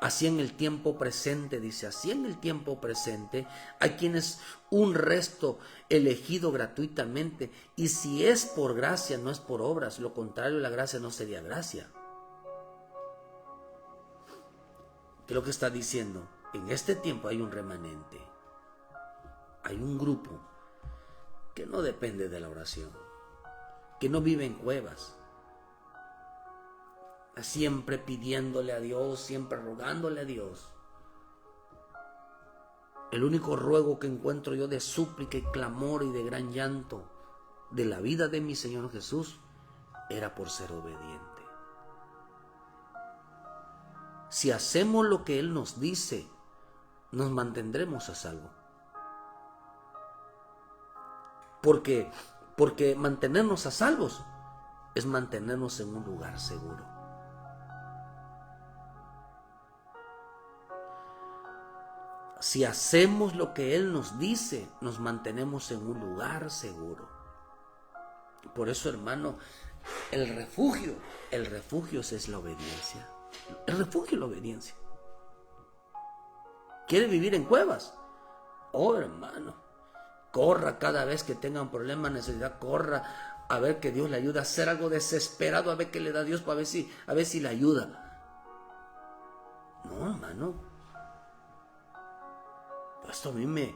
Así en el tiempo presente, dice, así en el tiempo presente hay quienes un resto elegido gratuitamente, y si es por gracia, no es por obras, lo contrario, la gracia no sería gracia. ¿Qué es lo que está diciendo? En este tiempo hay un remanente, hay un grupo que no depende de la oración, que no vive en cuevas, siempre pidiéndole a Dios, siempre rogándole a Dios. El único ruego que encuentro yo de súplica y clamor y de gran llanto de la vida de mi Señor Jesús era por ser obediente. Si hacemos lo que Él nos dice, nos mantendremos a salvo. Porque mantenernos a salvos es mantenernos en un lugar seguro. Si hacemos lo que Él nos dice, nos mantenemos en un lugar seguro. Por eso, hermano, el refugio es la obediencia. El refugio es la obediencia. ¿Quiere vivir en cuevas? Oh, hermano, corra cada vez que tenga un problema, necesidad, corra a ver que Dios le ayuda a hacer algo desesperado, a ver qué le da Dios para a ver si le ayuda. No, hermano. Esto a mí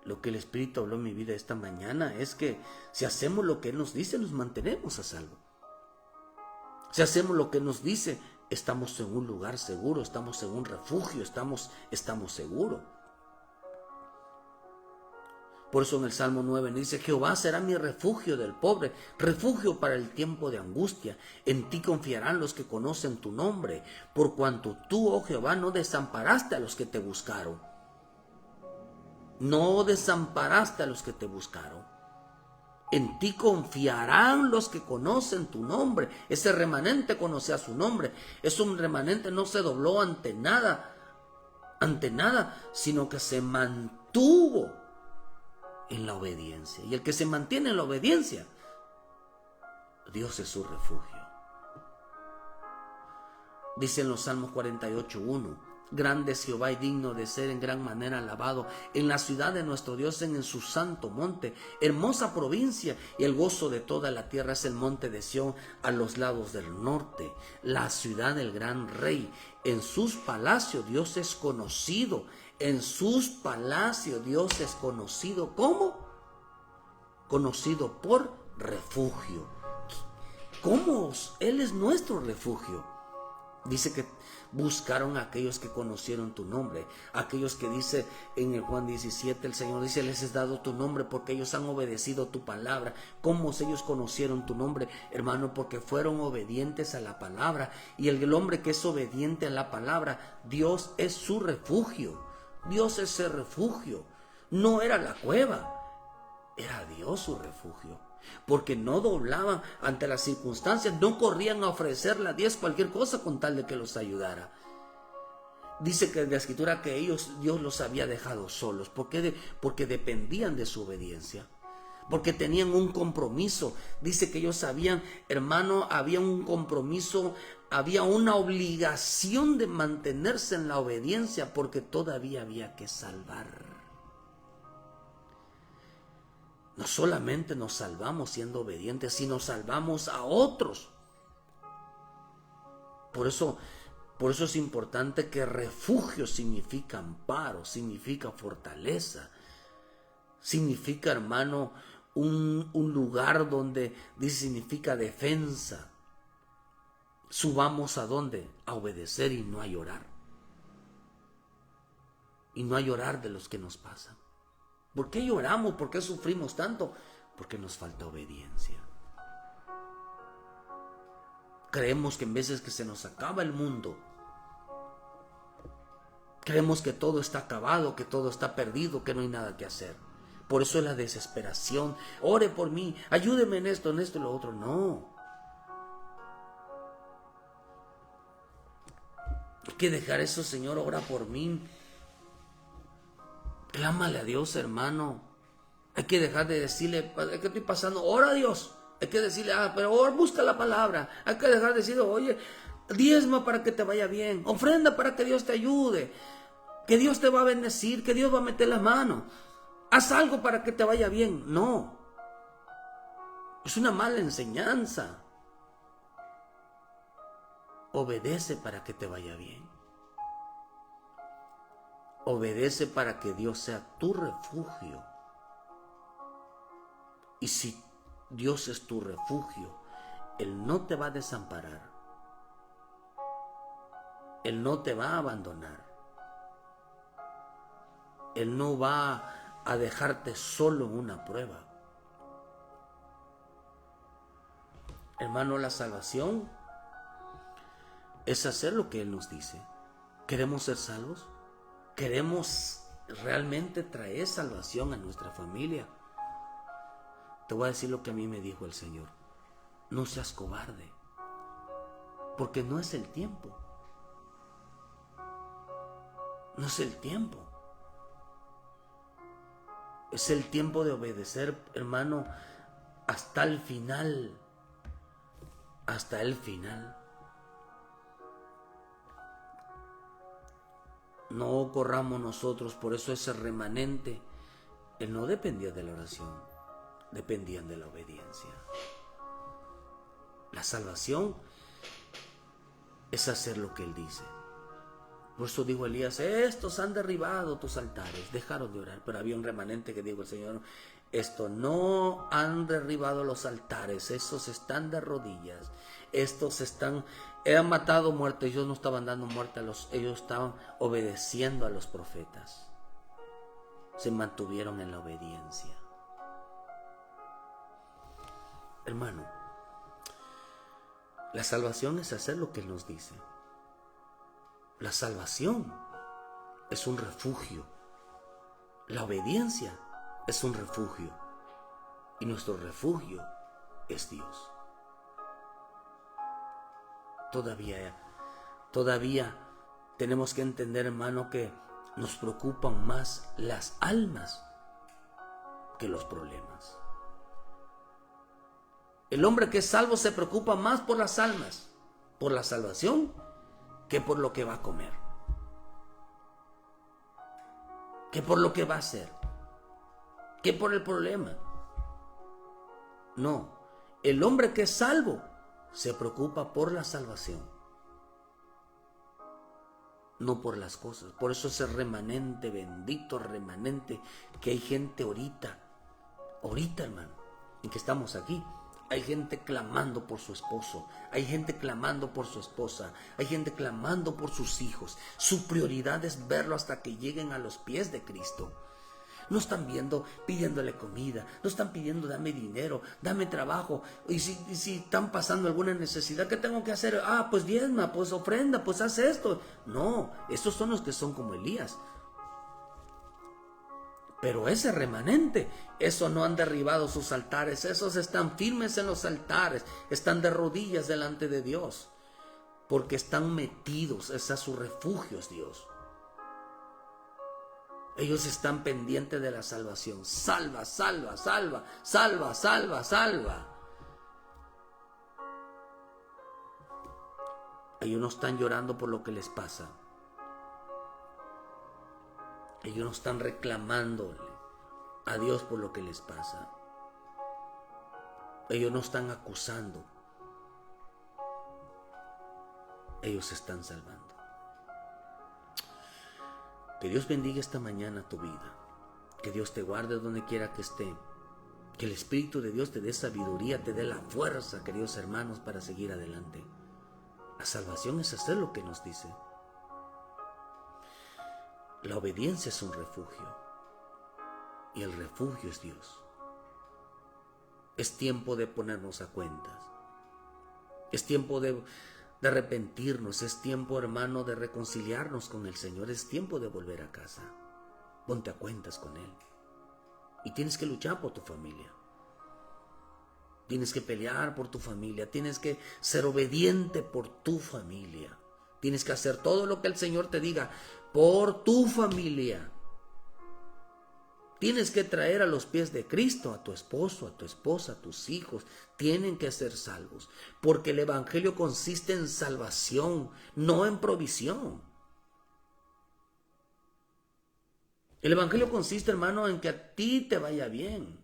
lo que el Espíritu habló en mi vida esta mañana es que si hacemos lo que Él nos dice, nos mantenemos a salvo. Si hacemos lo que nos dice, estamos en un lugar seguro, estamos en un refugio, estamos seguros. Por eso en el Salmo 9 dice: Jehová será mi refugio del pobre, refugio para el tiempo de angustia. En ti confiarán los que conocen tu nombre, por cuanto tú, oh Jehová, no desamparaste a los que te buscaron. No desamparaste a los que te buscaron. En ti confiarán los que conocen tu nombre. Ese remanente conocía su nombre. Ese remanente no se dobló ante nada, sino que se mantuvo en la obediencia. Y el que se mantiene en la obediencia, Dios es su refugio. Dice en los Salmos 48:1: Grande es Jehová y digno de ser en gran manera alabado en la ciudad de nuestro Dios, en su santo monte. Hermosa provincia, y el gozo de toda la tierra es el monte de Sión a los lados del norte, la ciudad del gran rey. En sus palacios Dios es conocido. En sus palacios Dios es conocido. ¿Cómo? Conocido por refugio. ¿Cómo? Él es nuestro refugio. Dice que buscaron a aquellos que conocieron tu nombre, aquellos que dice en el Juan 17, el Señor dice: les has dado tu nombre porque ellos han obedecido tu palabra. ¿Cómo ellos conocieron tu nombre, hermano? Porque fueron obedientes a la palabra. Y el hombre que es obediente a la palabra, Dios es su refugio. Dios es ese refugio. No era la cueva, era Dios su refugio. Porque no doblaban ante las circunstancias, no corrían a ofrecerle a Dios cualquier cosa con tal de que los ayudara. Dice que en la Escritura que Dios los había dejado solos. ¿Por qué? Porque dependían de su obediencia. Porque tenían un compromiso. Dice que ellos sabían, hermano, había un compromiso, había una obligación de mantenerse en la obediencia, porque todavía había que salvar. No solamente nos salvamos siendo obedientes, sino salvamos a otros. Por eso es importante que refugio significa amparo, significa fortaleza, significa, hermano, un lugar donde dice significa defensa. Subamos ¿a dónde? A obedecer y no a llorar. Y no a llorar de los que nos pasan. ¿Por qué lloramos? ¿Por qué sufrimos tanto? Porque nos falta obediencia. Creemos que en veces que se nos acaba el mundo, creemos que todo está acabado, que todo está perdido, que no hay nada que hacer. Por eso es la desesperación. Ore por mí, ayúdeme en esto y lo otro. No. Hay que dejar eso: Señor, ora por mí. Clámale a Dios, hermano. Hay que dejar de decirle: ¿qué estoy pasando? Ora a Dios. Hay que decirle: pero busca la palabra. Hay que dejar de decirle: oye, diezma para que te vaya bien, ofrenda para que Dios te ayude, que Dios te va a bendecir, que Dios va a meter la mano, haz algo para que te vaya bien. No, es una mala enseñanza. Obedece para que te vaya bien. Obedece para que Dios sea tu refugio. Y si Dios es tu refugio, Él no te va a desamparar. Él no te va a abandonar. Él no va a dejarte solo en una prueba. Hermano, la salvación es hacer lo que Él nos dice. ¿Queremos ser salvos? ¿Queremos realmente traer salvación a nuestra familia? Te voy a decir lo que a mí me dijo el Señor: no seas cobarde, porque no es el tiempo. No es el tiempo. Es el tiempo de obedecer, hermano, hasta el final. Hasta el final. No corramos nosotros, por eso ese remanente, él no dependía de la oración, dependían de la obediencia. La salvación es hacer lo que él dice. Por eso dijo Elías, estos han derribado tus altares, dejaron de orar. Pero había un remanente que dijo el Señor, estos no han derribado los altares, estos están de rodillas, han matado muertos, ellos no estaban dando muerte ellos estaban obedeciendo a los profetas. Se mantuvieron en la obediencia. Hermano, la salvación es hacer lo que Él nos dice. La salvación es un refugio. La obediencia es un refugio. Y nuestro refugio es Dios. Todavía tenemos que entender, hermano, que nos preocupan más las almas que los problemas. El hombre que es salvo se preocupa más por las almas, por la salvación, que por lo que va a comer, que por lo que va a hacer, que por el problema. No, el hombre que es salvo se preocupa por la salvación, no por las cosas. Por eso ese remanente, bendito remanente, que hay gente ahorita, hermano, en que estamos aquí. Hay gente clamando por su esposo, hay gente clamando por su esposa, hay gente clamando por sus hijos. Su prioridad es verlo hasta que lleguen a los pies de Cristo. No están pidiéndole comida, no están pidiendo dame dinero, dame trabajo. Y si están pasando alguna necesidad, ¿qué tengo que hacer? Pues diezma, pues ofrenda, pues haz esto. No, estos son los que son como Elías. Pero ese remanente, esos no han derribado sus altares, esos están firmes en los altares, están de rodillas delante de Dios, porque están metidos, ese es su refugio, es Dios. Ellos están pendientes de la salvación. Salva, salva, salva, salva, salva, salva. Ellos no están llorando por lo que les pasa. Ellos no están reclamándole a Dios por lo que les pasa. Ellos no están acusando. Ellos están salvando. Que Dios bendiga esta mañana tu vida. Que Dios te guarde donde quiera que esté. Que el Espíritu de Dios te dé sabiduría, te dé la fuerza, queridos hermanos, para seguir adelante. La salvación es hacer lo que nos dice. La obediencia es un refugio y el refugio es Dios. Es tiempo de ponernos a cuentas. Es tiempo de arrepentirnos. Es tiempo, hermano, de reconciliarnos con el Señor. Es tiempo de volver a casa. Ponte a cuentas con Él. Y tienes que luchar por tu familia. Tienes que pelear por tu familia. Tienes que ser obediente por tu familia. Tienes que hacer todo lo que el Señor te diga por tu familia. Tienes que traer a los pies de Cristo a tu esposo, a tu esposa, a tus hijos. Tienen que ser salvos, porque el Evangelio consiste en salvación, no en provisión. El Evangelio consiste, hermano, en que a ti te vaya bien.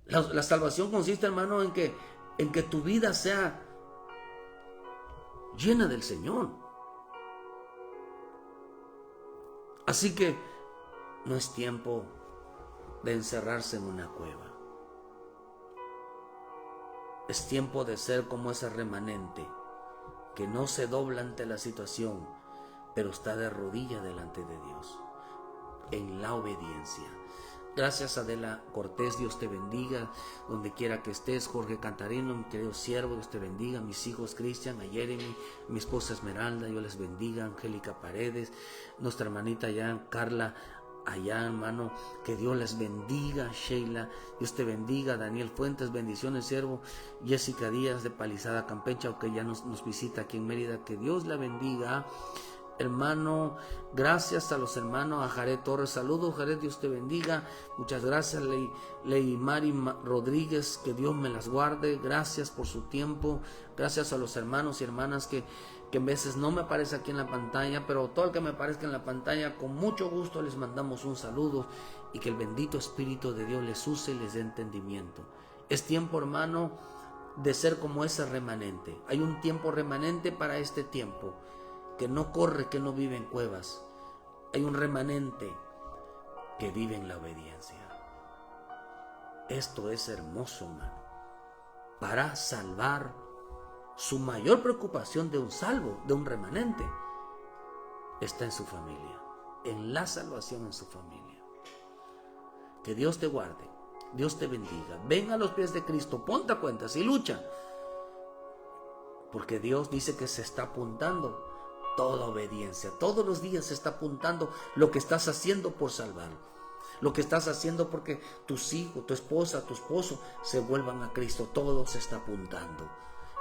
La salvación consiste, hermano, en que tu vida sea llena del Señor. Así que no es tiempo de encerrarse en una cueva. Es tiempo de ser como ese remanente que no se dobla ante la situación, pero está de rodillas delante de Dios, en la obediencia. Gracias, Adela Cortés, Dios te bendiga, donde quiera que estés. Jorge Cantarino, mi querido siervo, Dios te bendiga. Mis hijos Cristian, a Jeremy, mi esposa Esmeralda, Dios les bendiga. Angélica Paredes, nuestra hermanita allá, Carla, allá, hermano, que Dios les bendiga. Sheila, Dios te bendiga. Daniel Fuentes, bendiciones, siervo. Jessica Díaz de Palizada, Campeche, que ya nos visita aquí en Mérida, que Dios la bendiga. hermano, gracias a los hermanos, a Jared Torres, saludos Jared, Dios te bendiga, muchas gracias Leimari Rodríguez, que Dios me las guarde, gracias por su tiempo, gracias a los hermanos y hermanas que en veces no me aparece aquí en la pantalla, pero todo el que me aparezca en la pantalla, con mucho gusto les mandamos un saludo y que el bendito Espíritu de Dios les use y les dé entendimiento. Es tiempo, hermano, de ser como ese remanente. Hay un tiempo remanente para este tiempo, que no corre, que no vive en cuevas. Hay un remanente que vive en la obediencia. Esto es hermoso, hermano. Para salvar, su mayor preocupación de un salvo, de un remanente, está en su familia, en la salvación en su familia. Que Dios te guarde, Dios te bendiga. Ven a los pies de Cristo, ponte a cuentas y lucha. Porque Dios dice que se está apuntando toda obediencia. Todos los días se está apuntando lo que estás haciendo por salvar. Lo que estás haciendo porque tus hijos, tu esposa, tu esposo se vuelvan a Cristo. Todo se está apuntando.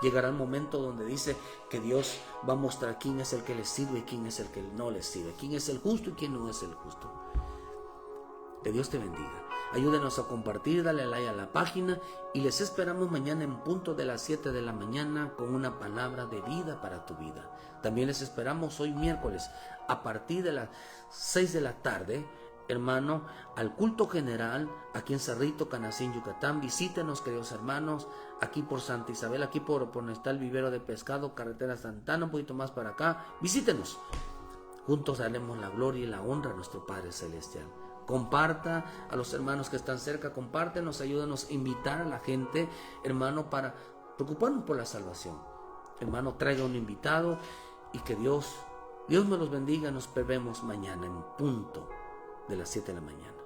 Llegará el momento donde dice que Dios va a mostrar quién es el que le sirve y quién es el que no le sirve. Quién es el justo y quién no es el justo. Que Dios te bendiga. Ayúdenos a compartir, dale like a la página y les esperamos mañana en punto de las 7 de la mañana con una palabra de vida para tu vida. También les esperamos hoy miércoles a partir de las 6 de la tarde, hermano, al culto general aquí en Cerrito, Canacín, Yucatán. Visítenos, queridos hermanos, aquí por Santa Isabel, aquí por donde está el vivero de pescado, carretera Santana, un poquito más para acá. Visítenos. Juntos daremos la gloria y la honra a nuestro Padre Celestial. Comparta a los hermanos que están cerca, compártenos, ayúdanos a invitar a la gente, hermano, para preocuparnos por la salvación. Hermano, traiga un invitado y que Dios me los bendiga. Nos vemos mañana en punto de las 7 de la mañana.